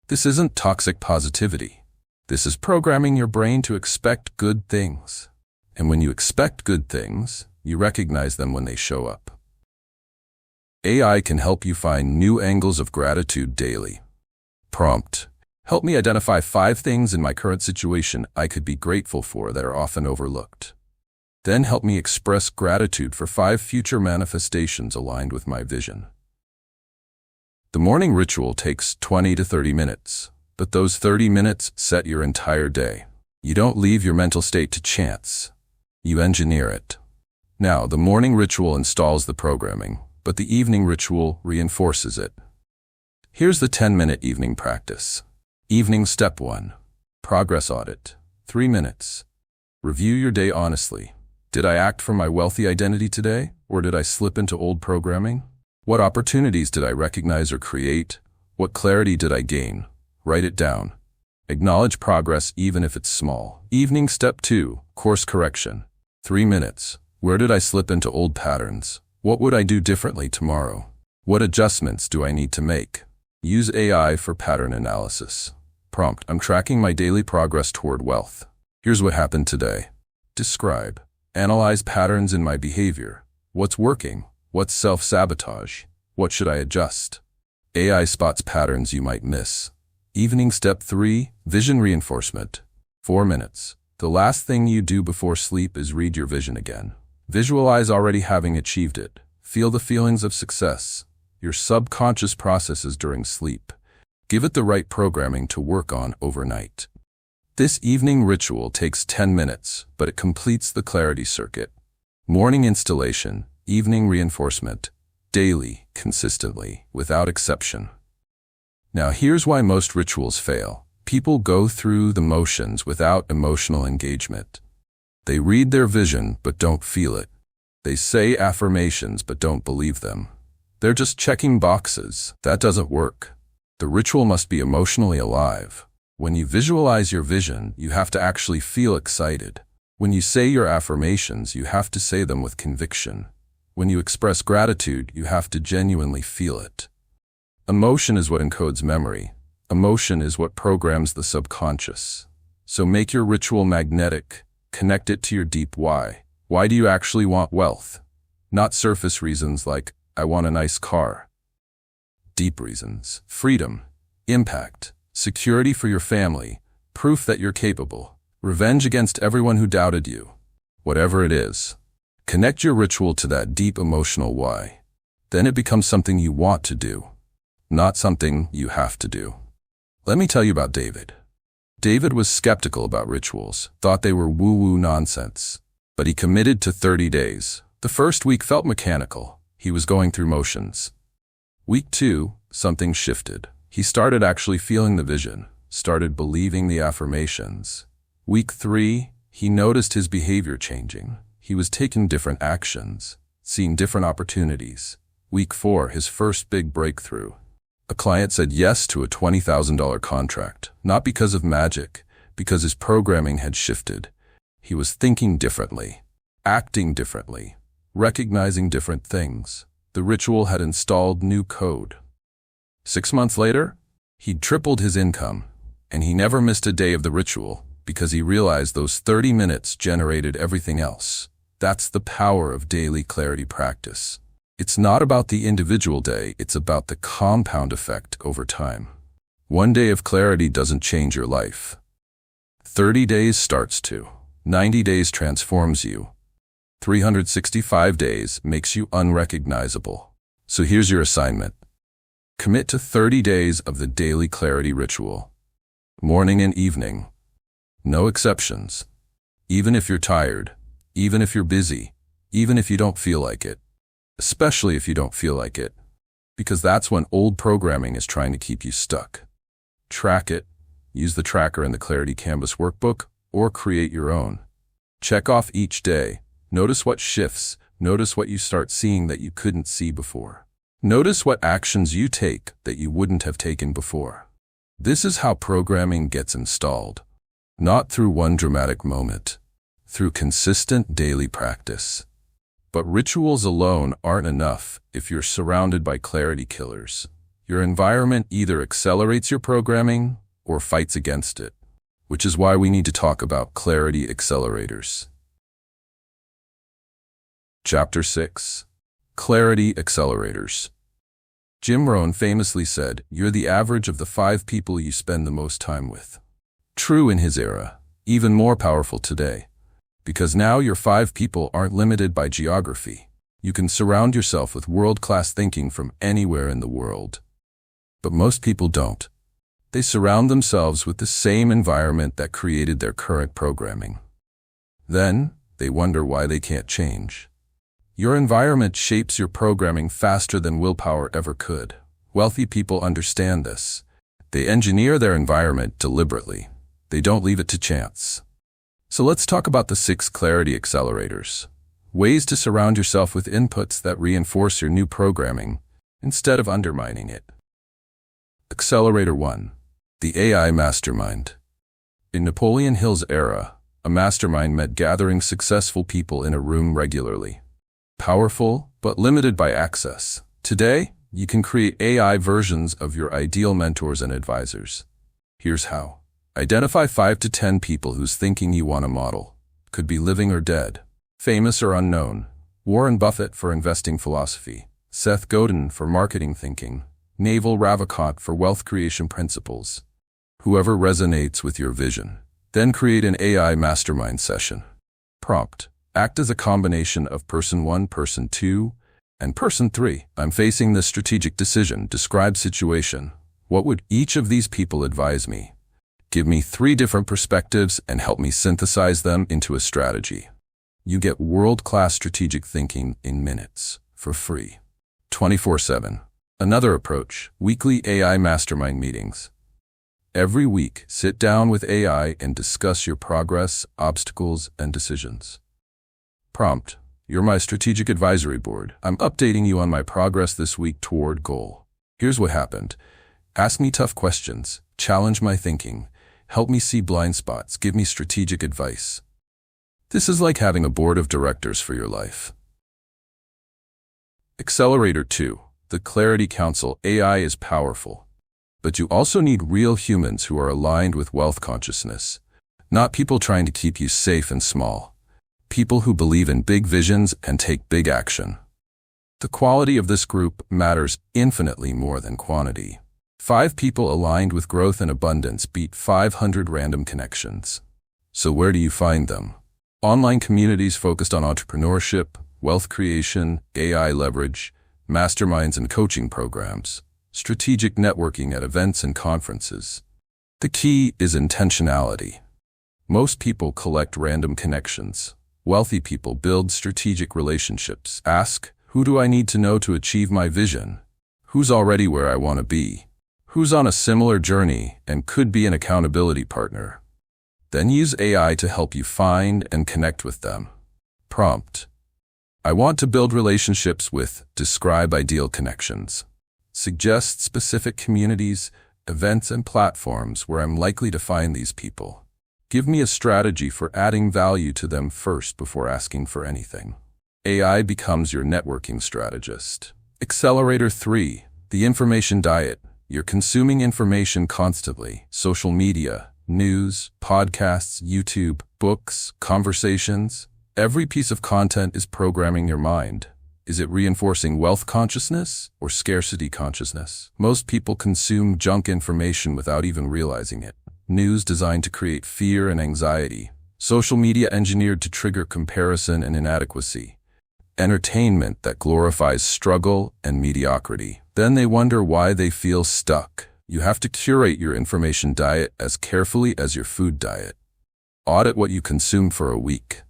This isn't toxic positivity. This is programming your brain to expect good things. And when you expect good things, you recognize them when they show up. AI can help you find new angles of gratitude daily. Prompt: help me identify 5 things in my current situation I could be grateful for that are often overlooked. Then help me express gratitude for 5 future manifestations aligned with my vision. The morning ritual takes 20 to 30 minutes. But those 30 minutes set your entire day. You don't leave your mental state to chance. You engineer it. Now, the morning ritual installs the programming, but the evening ritual reinforces it. Here's the 10-minute evening practice. Evening Step 1. Progress Audit. 3 minutes. Review your day honestly. Did I act from my wealthy identity today, or did I slip into old programming? What opportunities did I recognize or create? What clarity did I gain? Write it down. Acknowledge progress even if it's small. Evening Step 2. Course Correction. 3 minutes. Where did I slip into old patterns? What would I do differently tomorrow? What adjustments do I need to make? Use AI for pattern analysis. Prompt: I'm tracking my daily progress toward wealth. Here's what happened today. Describe. Analyze patterns in my behavior. What's working? What's self-sabotage? What should I adjust? AI spots patterns you might miss. Evening Step 3. Vision Reinforcement. 4 minutes. The last thing you do before sleep is read your vision again. Visualize already having achieved it. Feel the feelings of success. Your subconscious processes during sleep. Give it the right programming to work on overnight. This evening ritual takes 10 minutes, but it completes the clarity circuit. Morning installation, evening reinforcement, daily, consistently, without exception. Now here's why most rituals fail. People go through the motions without emotional engagement. They read their vision but don't feel it. They say affirmations but don't believe them. They're just checking boxes. That doesn't work. The ritual must be emotionally alive. When you visualize your vision, you have to actually feel excited. When you say your affirmations, you have to say them with conviction. When you express gratitude, you have to genuinely feel it. Emotion is what encodes memory. Emotion is what programs the subconscious. So make your ritual magnetic. Connect it to your deep why. Why do you actually want wealth? Not surface reasons like, I want a nice car. Deep reasons: freedom, impact, security for your family, proof that you're capable, revenge against everyone who doubted you. Whatever it is, connect your ritual to that deep emotional why. Then it becomes something you want to do, not something you have to do. Let me tell you about David. David was skeptical about rituals, thought they were woo-woo nonsense. But he committed to 30 days. The first week felt mechanical. He was going through motions. Week 2, something shifted. He started actually feeling the vision, started believing the affirmations. Week 3, he noticed his behavior changing. He was taking different actions, seeing different opportunities. Week 4, his first big breakthrough. A client said yes to a $20,000 contract, not because of magic, because his programming had shifted. He was thinking differently, acting differently, recognizing different things. The ritual had installed new code. 6 months later, he'd tripled his income, and he never missed a day of the ritual because he realized those 30 minutes generated everything else. That's the power of daily clarity practice. It's not about the individual day, it's about the compound effect over time. One day of clarity doesn't change your life. 30 days starts to. 90 days transforms you. 365 days makes you unrecognizable. So here's your assignment. Commit to 30 days of the daily clarity ritual. Morning and evening. No exceptions. Even if you're tired, even if you're busy, even if you don't feel like it. Especially if you don't feel like it. Because that's when old programming is trying to keep you stuck. Track it. Use the tracker in the Clarity Canvas workbook or create your own. Check off each day. Notice what shifts. Notice what you start seeing that you couldn't see before. Notice what actions you take that you wouldn't have taken before. This is how programming gets installed. Not through one dramatic moment, through consistent daily practice. But rituals alone aren't enough if you're surrounded by clarity killers. Your environment either accelerates your programming or fights against it, which is why we need to talk about clarity accelerators. Chapter 6. Clarity Accelerators. Jim Rohn famously said, "You're the average of the 5 people you spend the most time with." True in his era, even more powerful today. Because now your 5 people aren't limited by geography. You can surround yourself with world-class thinking from anywhere in the world. But most people don't. They surround themselves with the same environment that created their current programming. Then, they wonder why they can't change. Your environment shapes your programming faster than willpower ever could. Wealthy people understand this. They engineer their environment deliberately. They don't leave it to chance. So let's talk about the 6 clarity accelerators. Ways to surround yourself with inputs that reinforce your new programming instead of undermining it. Accelerator 1. The AI Mastermind. In Napoleon Hill's era, a mastermind meant gathering successful people in a room regularly. Powerful, but limited by access. Today, you can create AI versions of your ideal mentors and advisors. Here's how. Identify 5 to 10 people whose thinking you want to model. Could be living or dead, famous or unknown. Warren Buffett for investing philosophy, Seth Godin for marketing thinking, Naval Ravikant for wealth creation principles. Whoever resonates with your vision. Then create an AI mastermind session. Prompt. Act as a combination of person 1, person 2, and person 3. I'm facing this strategic decision. Describe situation. What would each of these people advise me? Give me 3 different perspectives and help me synthesize them into a strategy. You get world-class strategic thinking in minutes, for free. 24/7. Another approach, weekly AI mastermind meetings. Every week, sit down with AI and discuss your progress, obstacles, and decisions. Prompt. You're my strategic advisory board. I'm updating you on my progress this week toward goal. Here's what happened. Ask me tough questions, challenge my thinking, help me see blind spots, give me strategic advice. This is like having a board of directors for your life. Accelerator 2. The Clarity Council. AI is powerful. But you also need real humans who are aligned with wealth consciousness. Not people trying to keep you safe and small. People who believe in big visions and take big action. The quality of this group matters infinitely more than quantity. 5 people aligned with growth and abundance beat 500 random connections. So where do you find them? Online communities focused on entrepreneurship, wealth creation, AI leverage, masterminds and coaching programs, strategic networking at events and conferences. The key is intentionality. Most people collect random connections. Wealthy people build strategic relationships. Ask, who do I need to know to achieve my vision? Who's already where I want to be? Who's on a similar journey and could be an accountability partner? Then use AI to help you find and connect with them. Prompt. I want to build relationships with. Describe ideal connections. Suggest specific communities, events, and platforms where I'm likely to find these people. Give me a strategy for adding value to them first before asking for anything. AI becomes your networking strategist. Accelerator 3. The Information Diet. You're consuming information constantly. Social media, news, podcasts, YouTube, books, conversations. Every piece of content is programming your mind. Is it reinforcing wealth consciousness or scarcity consciousness? Most people consume junk information without even realizing it. News designed to create fear and anxiety. Social media engineered to trigger comparison and inadequacy. Entertainment that glorifies struggle and mediocrity. Then they wonder why they feel stuck. You have to curate your information diet as carefully as your food diet. Audit what you consume for a week.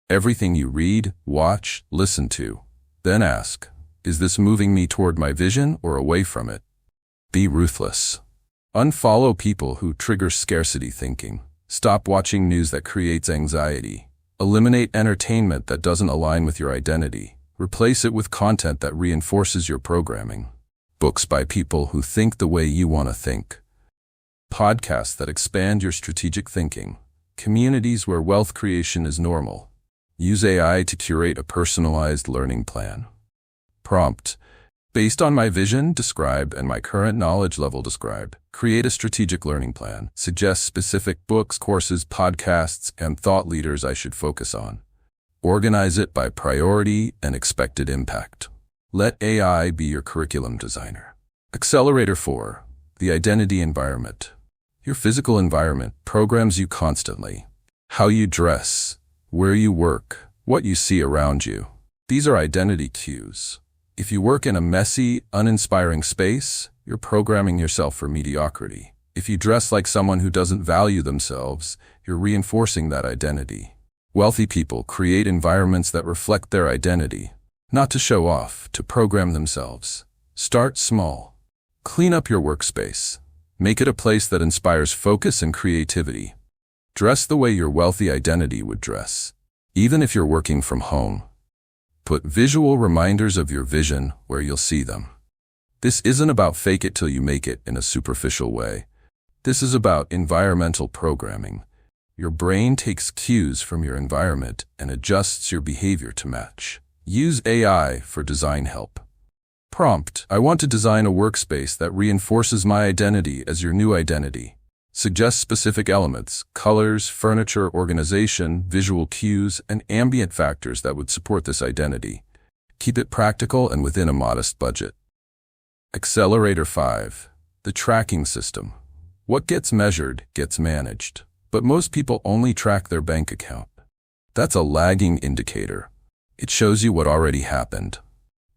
Everything you read, watch, listen to. Then ask, is this moving me toward my vision or away from it? Be ruthless. Unfollow people who trigger scarcity thinking. Stop watching news that creates anxiety. Eliminate entertainment that doesn't align with your identity. Replace it with content that reinforces your programming. Books by people who think the way you want to think. Podcasts that expand your strategic thinking. Communities where wealth creation is normal. Use AI to curate a personalized learning plan. Prompt. Based on my vision, describe, and my current knowledge level, describe. Create a strategic learning plan. Suggest specific books, courses, podcasts, and thought leaders I should focus on. Organize it by priority and expected impact. Let AI be your curriculum designer. Accelerator 4. The Identity Environment. Your physical environment programs you constantly. How you dress, where you work, what you see around you. These are identity cues. If you work in a messy, uninspiring space, you're programming yourself for mediocrity. If you dress like someone who doesn't value themselves, you're reinforcing that identity. Wealthy people create environments that reflect their identity, not to show off, to program themselves. Start small. Clean up your workspace. Make it a place that inspires focus and creativity. Dress the way your wealthy identity would dress, even if you're working from home. Put visual reminders of your vision where you'll see them. This isn't about fake it till you make it in a superficial way. This is about environmental programming. Your brain takes cues from your environment and adjusts your behavior to match. Use AI for design help. Prompt: I want to design a workspace that reinforces my identity as your new identity. Suggest specific elements, colors, furniture, organization, visual cues, and ambient factors that would support this identity. Keep it practical and within a modest budget. Accelerator 5. The tracking system. What gets measured gets managed, but most people only track their bank account. That's a lagging indicator. It shows you what already happened.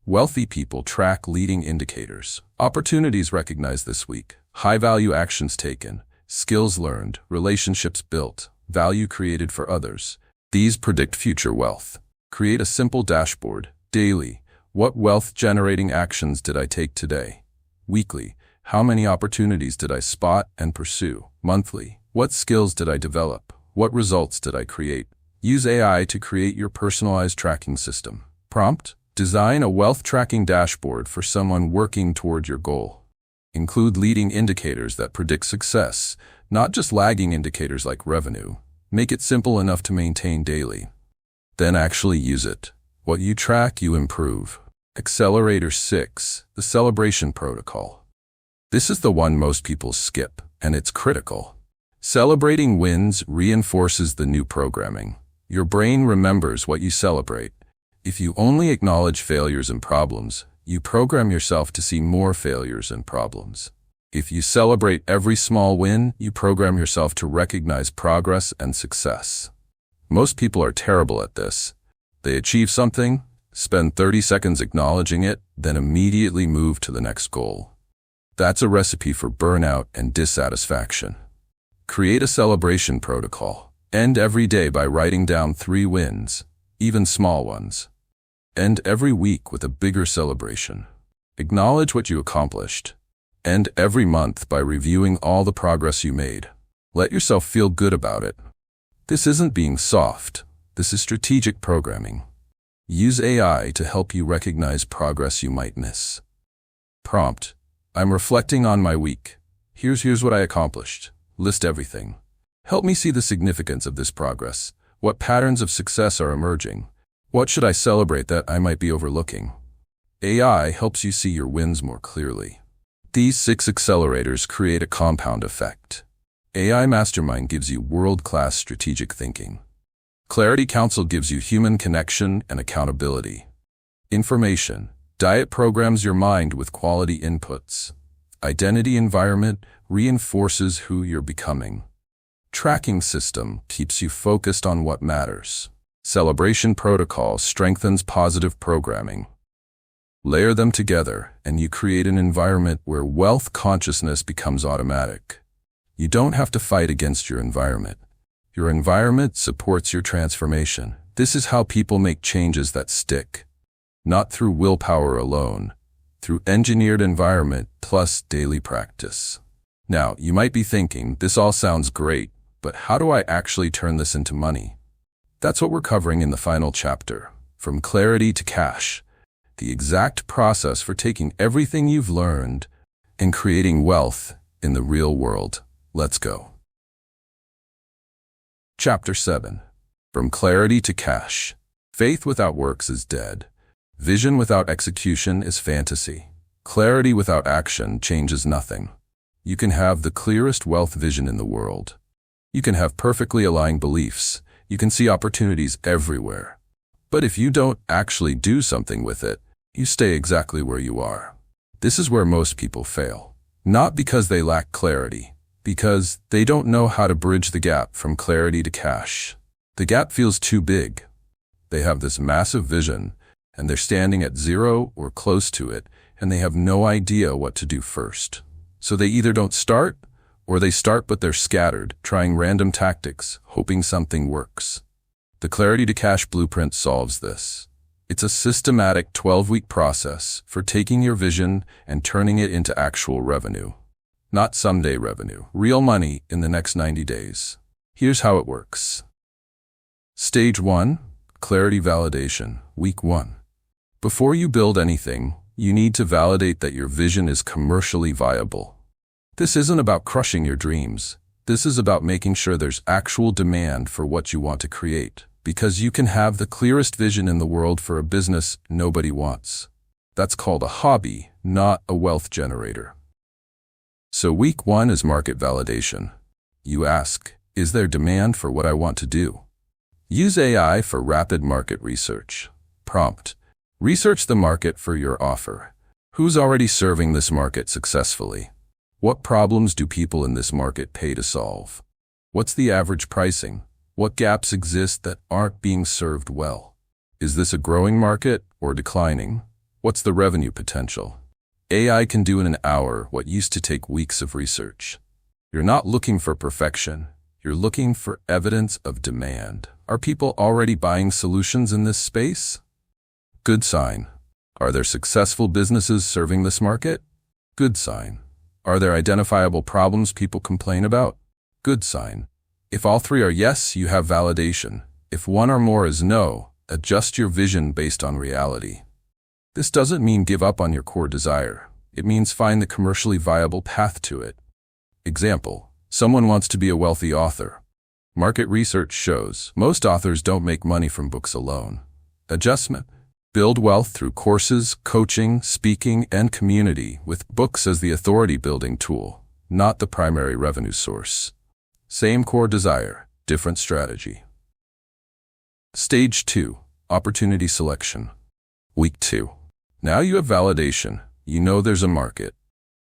Wealthy people track leading indicators. Opportunities recognized this week, high-value actions taken, skills learned, relationships built, value created for others. These predict future wealth. Create a simple dashboard. Daily: what wealth-generating actions did I take today? Weekly: how many opportunities did I spot and pursue? Monthly: what skills did I develop? What results did I create? Use AI to create your personalized tracking system. Prompt: design a wealth tracking dashboard for someone working toward your goal. Include leading indicators that predict success, not just lagging indicators like revenue. Make it simple enough to maintain daily. Then actually use it. What you track, you improve. Accelerator 6. The celebration protocol. This is the one most people skip, and it's critical. Celebrating wins reinforces the new programming. Your brain remembers what you celebrate. If you only acknowledge failures and problems, you program yourself to see more failures and problems. If you celebrate every small win, you program yourself to recognize progress and success. Most people are terrible at this. They achieve something, spend 30 seconds acknowledging it, then immediately move to the next goal. That's a recipe for burnout and dissatisfaction. Create a celebration protocol. End every day by writing down 3 wins, even small ones. End every week with a bigger celebration. Acknowledge what you accomplished. End every month by reviewing all the progress you made. Let yourself feel good about it. This isn't being soft. This is strategic programming. Use AI to help you recognize progress you might miss. Prompt: I'm reflecting on my week. Here's what I accomplished. List everything. Help me see the significance of this progress. What patterns of success are emerging? What should I celebrate that I might be overlooking? AI helps you see your wins more clearly. These 6 accelerators create a compound effect. AI Mastermind gives you world-class strategic thinking. Clarity Council gives you human connection and accountability. Information: Diet programs your mind with quality inputs. Identity Environment reinforces who you're becoming. Tracking System keeps you focused on what matters. Celebration Protocol strengthens positive programming. Layer them together, and you create an environment where wealth consciousness becomes automatic. You don't have to fight against your environment. Your environment supports your transformation. This is how people make changes that stick. Not through willpower alone, through engineered environment plus daily practice. Now, you might be thinking, this all sounds great, but how do I actually turn this into money? That's what we're covering in the final chapter. From clarity to cash. The exact process for taking everything you've learned and creating wealth in the real world. Let's go. Chapter 7. From clarity to cash. Faith without works is dead. Vision without execution is fantasy. Clarity without action changes nothing. You can have the clearest wealth vision in the world. You can have perfectly aligned beliefs. You can see opportunities everywhere. But if you don't actually do something with it, you stay exactly where you are. This is where most people fail. Not because they lack clarity, because they don't know how to bridge the gap from clarity to cash. The gap feels too big. They have this massive vision, and they're standing at 0 or close to it, and they have no idea what to do first. So they either don't start, Or they start but they're scattered, trying random tactics, hoping something works. The Clarity to Cash Blueprint solves this. It's a systematic 12-week process for taking your vision and turning it into actual revenue. Not someday revenue, real money in the next 90 days. Here's how it works. Stage 1, Clarity Validation, Week 1. Before you build anything, you need to validate that your vision is commercially viable. This isn't about crushing your dreams. This is about making sure there's actual demand for what you want to create, because you can have the clearest vision in the world for a business nobody wants. That's called a hobby, not a wealth generator. So week 1 is market validation. You ask, is there demand for what I want to do? Use AI for rapid market research. Prompt, research the market for your offer. Who's already serving this market successfully? What problems do people in this market pay to solve? What's the average pricing? What gaps exist that aren't being served well? Is this a growing market or declining? What's the revenue potential? AI can do in an hour what used to take weeks of research. You're not looking for perfection. You're looking for evidence of demand. Are people already buying solutions in this space? Good sign. Are there successful businesses serving this market? Good sign. Are there identifiable problems people complain about? Good sign. If all three are yes, you have validation. If one or more is no, adjust your vision based on reality. This doesn't mean give up on your core desire. It means find the commercially viable path to it. Example, someone wants to be a wealthy author. Market research shows most authors don't make money from books alone. Adjustment. Build wealth through courses, coaching, speaking, and community, with books as the authority-building tool, not the primary revenue source. Same core desire, different strategy. Stage 2, Opportunity Selection. Week 2. Now you have validation. You know there's a market.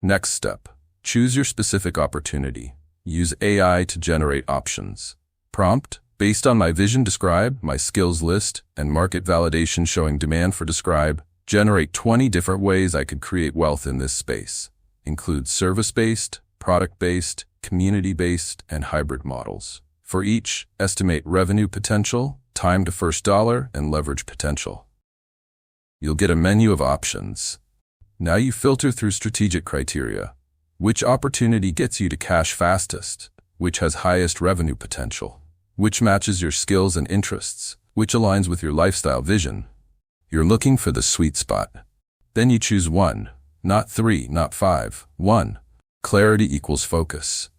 Next step, choose your specific opportunity. Use AI to generate options. Prompt, based on my vision describe, my skills list, and market validation showing demand for describe, generate 20 different ways I could create wealth in this space. Include service-based, product-based, community-based, and hybrid models. For each, estimate revenue potential, time to first dollar, and leverage potential. You'll get a menu of options. Now you filter through strategic criteria. Which opportunity gets you to cash fastest? Which has highest revenue potential? Which matches your skills and interests? Which aligns with your lifestyle vision? You're looking for the sweet spot. Then you choose one, not three, not five, one. Clarity equals focus.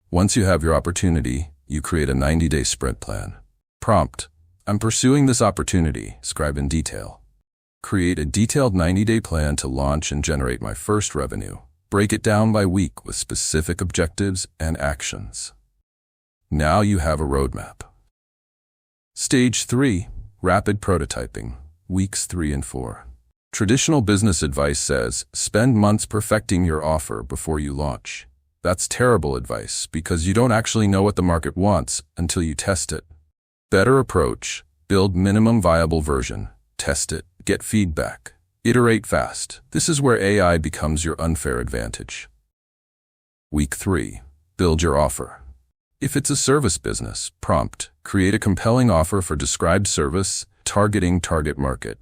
Once you have your opportunity, you create a 90-day sprint plan. Prompt, I'm pursuing this opportunity, describe in detail. Create a detailed 90-day plan to launch and generate my first revenue. Break it down by week with specific objectives and actions. Now you have a roadmap. Stage 3, Rapid Prototyping, Weeks 3 and 4. Traditional business advice says, spend months perfecting your offer before you launch. That's terrible advice because you don't actually know what the market wants until you test it. Better approach, build minimum viable version, test it, get feedback, iterate fast. This is where AI becomes your unfair advantage. Week 3, Build your offer. If it's a service business, prompt, create a compelling offer for described service, targeting target market.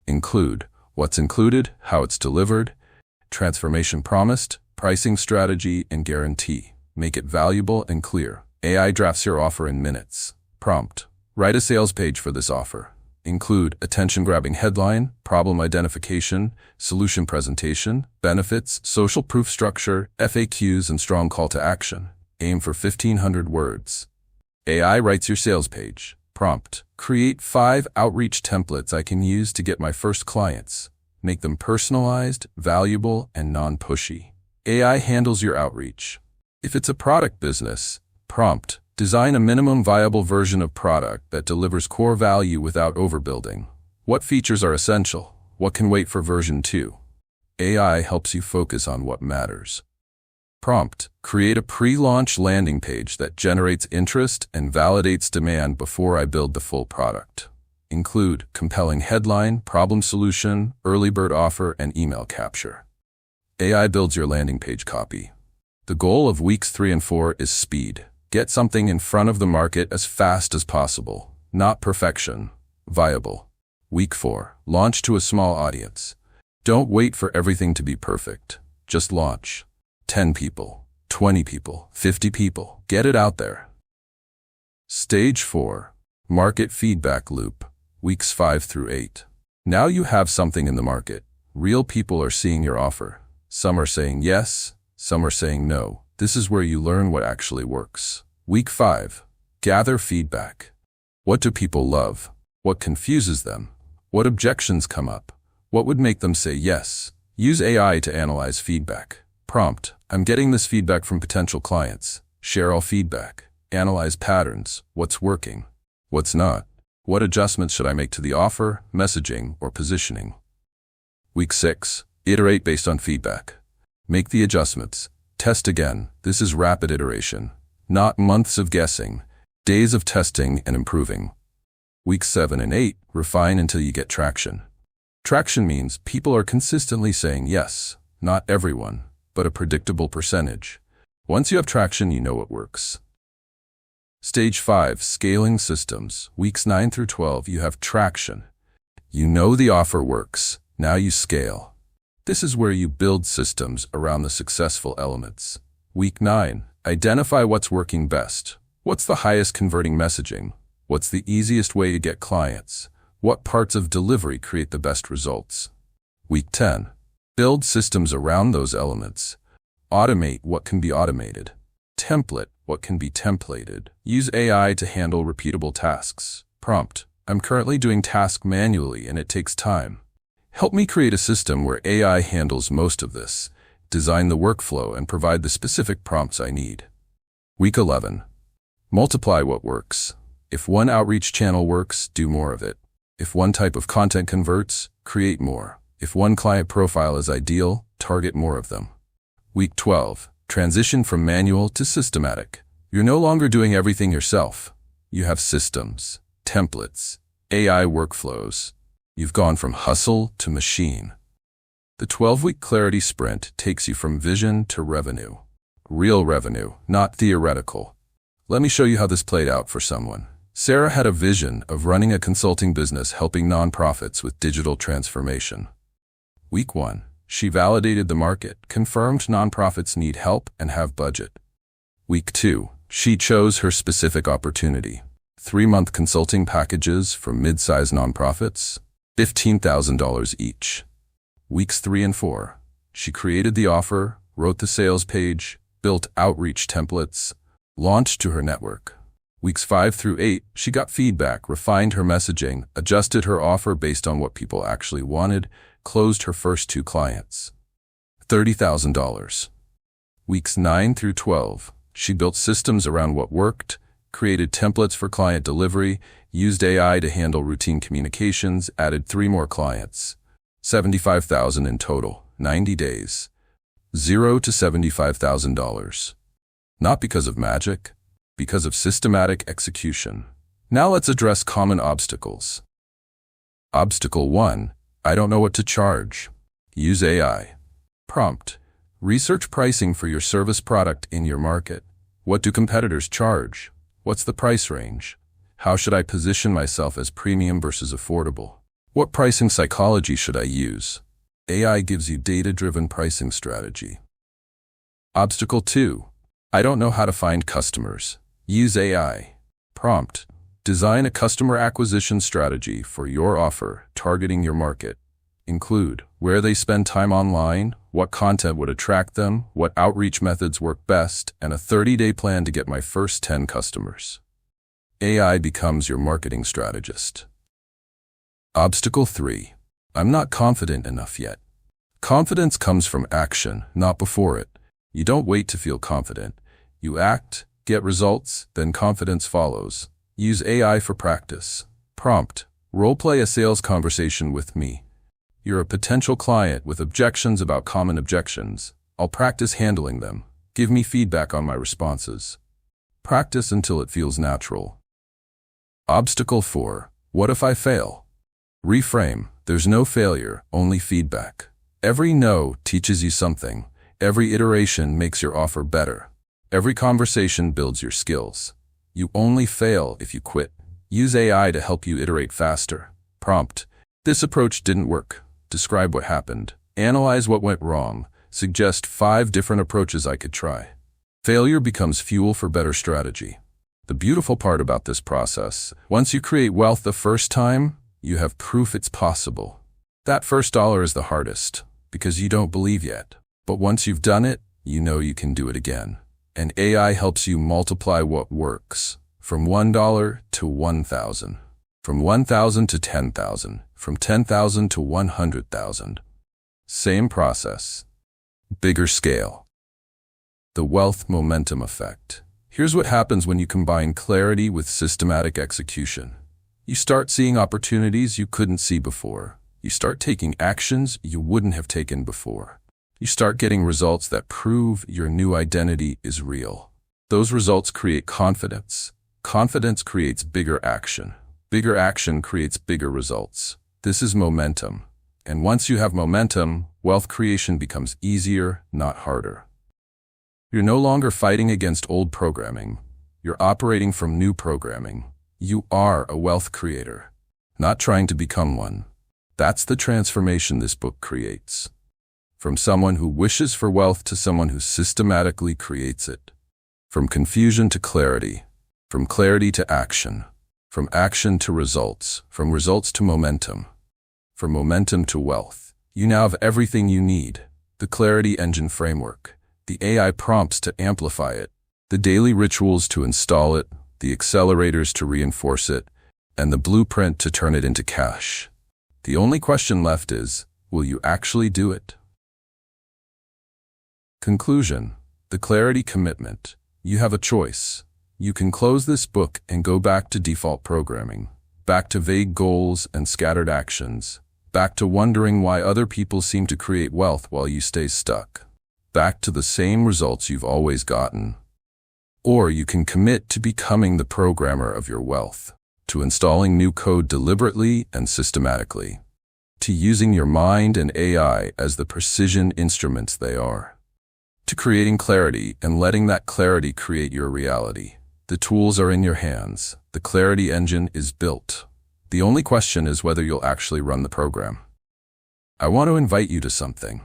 Include what's included, how it's delivered, transformation promised, pricing strategy, and guarantee. Make it valuable and clear. AI drafts your offer in minutes. Prompt, write a sales page for this offer. Include attention-grabbing headline, problem identification, solution presentation, benefits, social proof structure, FAQs, and strong call to action. Aim for 1,500 words. AI writes your sales page. Prompt, create 5 outreach templates I can use to get my first clients. Make them personalized, valuable, and non-pushy. AI handles your outreach. If it's a product business, prompt, design a minimum viable version of product that delivers core value without overbuilding. What features are essential? What can wait for version 2? AI helps you focus on what matters. Prompt, create a pre-launch landing page that generates interest and validates demand before I build the full product. Include compelling headline, problem solution, early bird offer, and email capture. AI builds your landing page copy. The goal of weeks 3 and 4 is speed. Get something in front of the market as fast as possible, not perfection, viable. Week 4, launch to a small audience. Don't wait for everything to be perfect. Just launch. 10 people, 20 people, 50 people. Get it out there. Stage 4, market feedback loop, weeks 5 through 8. Now you have something in the market. Real people are seeing your offer. Some are saying yes, some are saying no. This is where you learn what actually works. Week 5, gather feedback. What do people love? What confuses them? What objections come up? What would make them say yes? Use AI to analyze feedback. Prompt: I'm getting this feedback from potential clients. Share all feedback. Analyze patterns. What's working? What's not? What adjustments should I make to the offer, messaging, or positioning? Week 6, iterate based on feedback. Make the adjustments. Test again. This is rapid iteration, not months of guessing, days of testing and improving. Weeks 7 and 8, refine until you get traction. Traction means people are consistently saying yes, not everyone, but a predictable percentage. Once you have traction, you know what works. Stage 5, scaling systems. Weeks 9 through 12, you have traction. You know the offer works. Now you scale. This is where you build systems around the successful elements. Week 9, identify what's working best. What's the highest converting messaging? What's the easiest way to get clients? What parts of delivery create the best results? Week 10, build systems around those elements. Automate what can be automated. Template what can be templated. Use AI to handle repeatable tasks. Prompt: I'm currently doing tasks manually and it takes time. Help me create a system where AI handles most of this. Design the workflow and provide the specific prompts I need. Week 11, multiply what works. If one outreach channel works, do more of it. If one type of content converts, create more. If one client profile is ideal, target more of them. Week 12, transition from manual to systematic. You're no longer doing everything yourself. You have systems, templates, AI workflows. You've gone from hustle to machine. The 12-week clarity sprint takes you from vision to revenue. Real revenue, not theoretical. Let me show you how this played out for someone. Sarah had a vision of running a consulting business helping nonprofits with digital transformation. Week 1, she validated the market, confirmed nonprofits need help and have budget. Week 2, she chose her specific opportunity. 3-month consulting packages for mid-sized nonprofits, $15,000 each. Weeks 3 and 4, she created the offer, wrote the sales page, built outreach templates, launched to her network. Weeks 5 through 8, she got feedback, refined her messaging, adjusted her offer based on what people actually wanted, closed her first 2 clients. $30,000. Weeks 9 through 12, she built systems around what worked, created templates for client delivery, used AI to handle routine communications, added 3 more clients. $75,000 in total, 90 days. $0 to $75,000. Not because of magic, because of systematic execution. Now let's address common obstacles. Obstacle 1, I don't know what to charge. Use AI. Prompt: research pricing for your service product in your market. What do competitors charge? What's the price range? How should I position myself as premium versus affordable? What pricing psychology should I use? AI gives you data-driven pricing strategy. Obstacle 2, I don't know how to find customers. Use AI. Prompt: design a customer acquisition strategy for your offer, targeting your market. Include where they spend time online, what content would attract them, what outreach methods work best, and a 30-day plan to get my first 10 customers. AI becomes your marketing strategist. Obstacle 3, I'm not confident enough yet. Confidence comes from action, not before it. You don't wait to feel confident. You act, get results, then confidence follows. Use AI for practice. Prompt: role-play a sales conversation with me. You're a potential client with objections about common objections. I'll practice handling them. Give me feedback on my responses. Practice until it feels natural. Obstacle 4, what if I fail? Reframe: there's no failure, only feedback. Every no teaches you something. Every iteration makes your offer better. Every conversation builds your skills. You only fail if you quit. Use AI to help you iterate faster. Prompt: this approach didn't work. Describe what happened. Analyze what went wrong. Suggest 5 different approaches I could try. Failure becomes fuel for better strategy. The beautiful part about this process, once you create wealth the first time, you have proof it's possible. That first dollar is the hardest, because you don't believe yet. But once you've done it, you know you can do it again. And AI helps you multiply what works. From $1 to 1,000. From 1,000 to 10,000. From 10,000 to 100,000. Same process. Bigger scale. The wealth momentum effect. Here's what happens when you combine clarity with systematic execution. You start seeing opportunities you couldn't see before. You start taking actions you wouldn't have taken before. You start getting results that prove your new identity is real. Those results create confidence. Confidence creates bigger action. Bigger action creates bigger results. This is momentum. And once you have momentum, wealth creation becomes easier, not harder. You're no longer fighting against old programming. You're operating from new programming. You are a wealth creator, not trying to become one. That's the transformation this book creates. From someone who wishes for wealth to someone who systematically creates it. From confusion to clarity. From clarity to action. From action to results. From results to momentum. From momentum to wealth. You now have everything you need. The Clarity Engine framework. The AI prompts to amplify it. The daily rituals to install it. The accelerators to reinforce it. And the blueprint to turn it into cash. The only question left is, will you actually do it? Conclusion. The Clarity Commitment. You have a choice. You can close this book and go back to default programming. Back to vague goals and scattered actions. Back to wondering why other people seem to create wealth while you stay stuck. Back to the same results you've always gotten. Or you can commit to becoming the programmer of your wealth. To installing new code deliberately and systematically. To using your mind and AI as the precision instruments they are. To creating clarity and letting that clarity create your reality. The tools are in your hands. The Clarity Engine is built. The only question is whether you'll actually run the program. I want to invite you to something.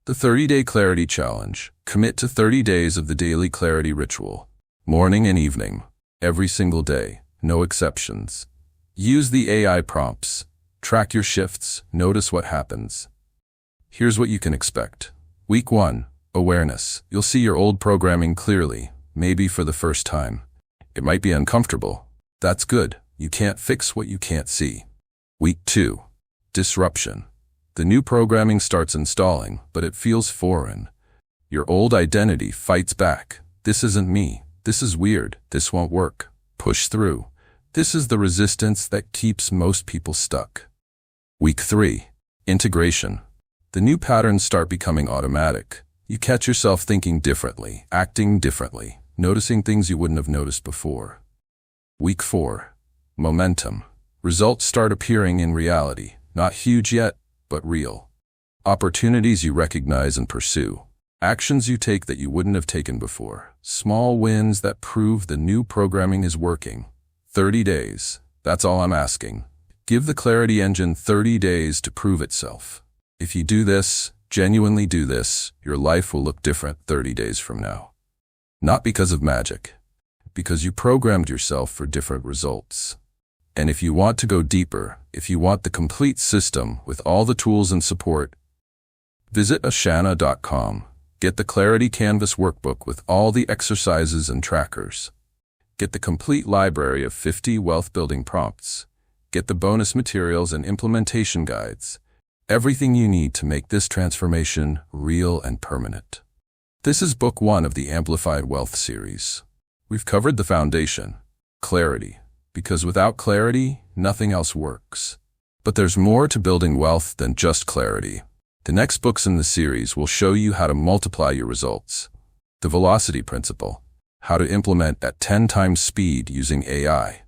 The 30-Day Clarity Challenge. Commit to 30 days of the daily clarity ritual. Morning and evening. Every single day. No exceptions. Use the AI prompts. Track your shifts. Notice what happens. Here's what you can expect. Week 1. Awareness. You'll see your old programming clearly, maybe for the first time. It might be uncomfortable. That's good. You can't fix what you can't see. Week 2. Disruption. The new programming starts installing, but it feels foreign. Your old identity fights back. This isn't me. This is weird. This won't work. Push through. This is the resistance that keeps most people stuck. Week 3. Integration. The new patterns start becoming automatic. You catch yourself thinking differently, acting differently, noticing things you wouldn't have noticed before. Week 4. Momentum. Results start appearing in reality, not huge yet, but real. Opportunities you recognize and pursue. Actions you take that you wouldn't have taken before. Small wins that prove the new programming is working. 30 days. That's all I'm asking. Give the Clarity Engine 30 days to prove itself. If you do this, genuinely do this, your life will look different 30 days from now. Not because of magic, because you programmed yourself for different results. And if you want to go deeper, if you want the complete system with all the tools and support, visit ashana.com. Get the Clarity Canvas workbook with all the exercises and trackers. Get the complete library of 50 wealth-building prompts. Get the bonus materials and implementation guides. Everything you need to make this transformation real and permanent. This is Book 1 of the Amplified Wealth series. We've covered the foundation, clarity, because without clarity, nothing else works. But there's more to building wealth than just clarity. The next books in the series will show you how to multiply your results. The velocity principle, how to implement at 10 times speed using AI.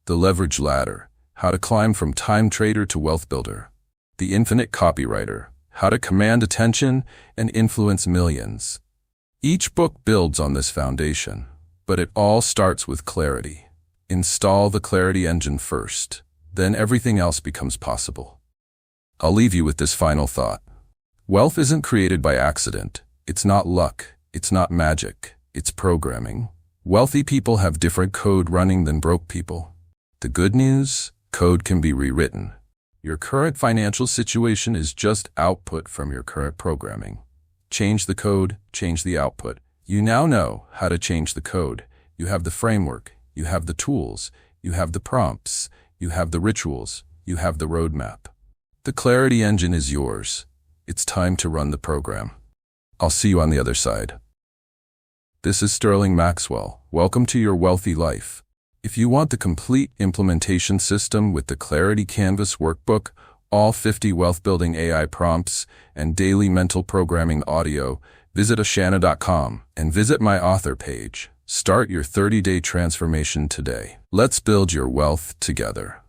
The leverage ladder, how to climb from time trader to wealth builder. The infinite copywriter, How to Command Attention and Influence Millions. Each book builds on this foundation, but it all starts with clarity. Install the Clarity engine first, then everything else becomes possible. I'll leave you with this final thought. Wealth isn't created by accident. It's not luck. It's not magic. It's programming. Wealthy people have different code running than broke people. The good news? Code can be rewritten. Your current financial situation is just output from your current programming. Change the code, change the output. You now know how to change the code. You have the framework, you have the tools, you have the prompts, you have the rituals, you have the roadmap. The Clarity engine is yours. It's time to run the program. I'll see you on the other side. This is Sterling Maxwell. Welcome to your wealthy life. If you want the complete implementation system with the Clarity Canvas workbook, all 50 wealth-building AI prompts, and daily mental programming audio, visit ashana.com and visit my author page. Start your 30-day transformation today. Let's build your wealth together.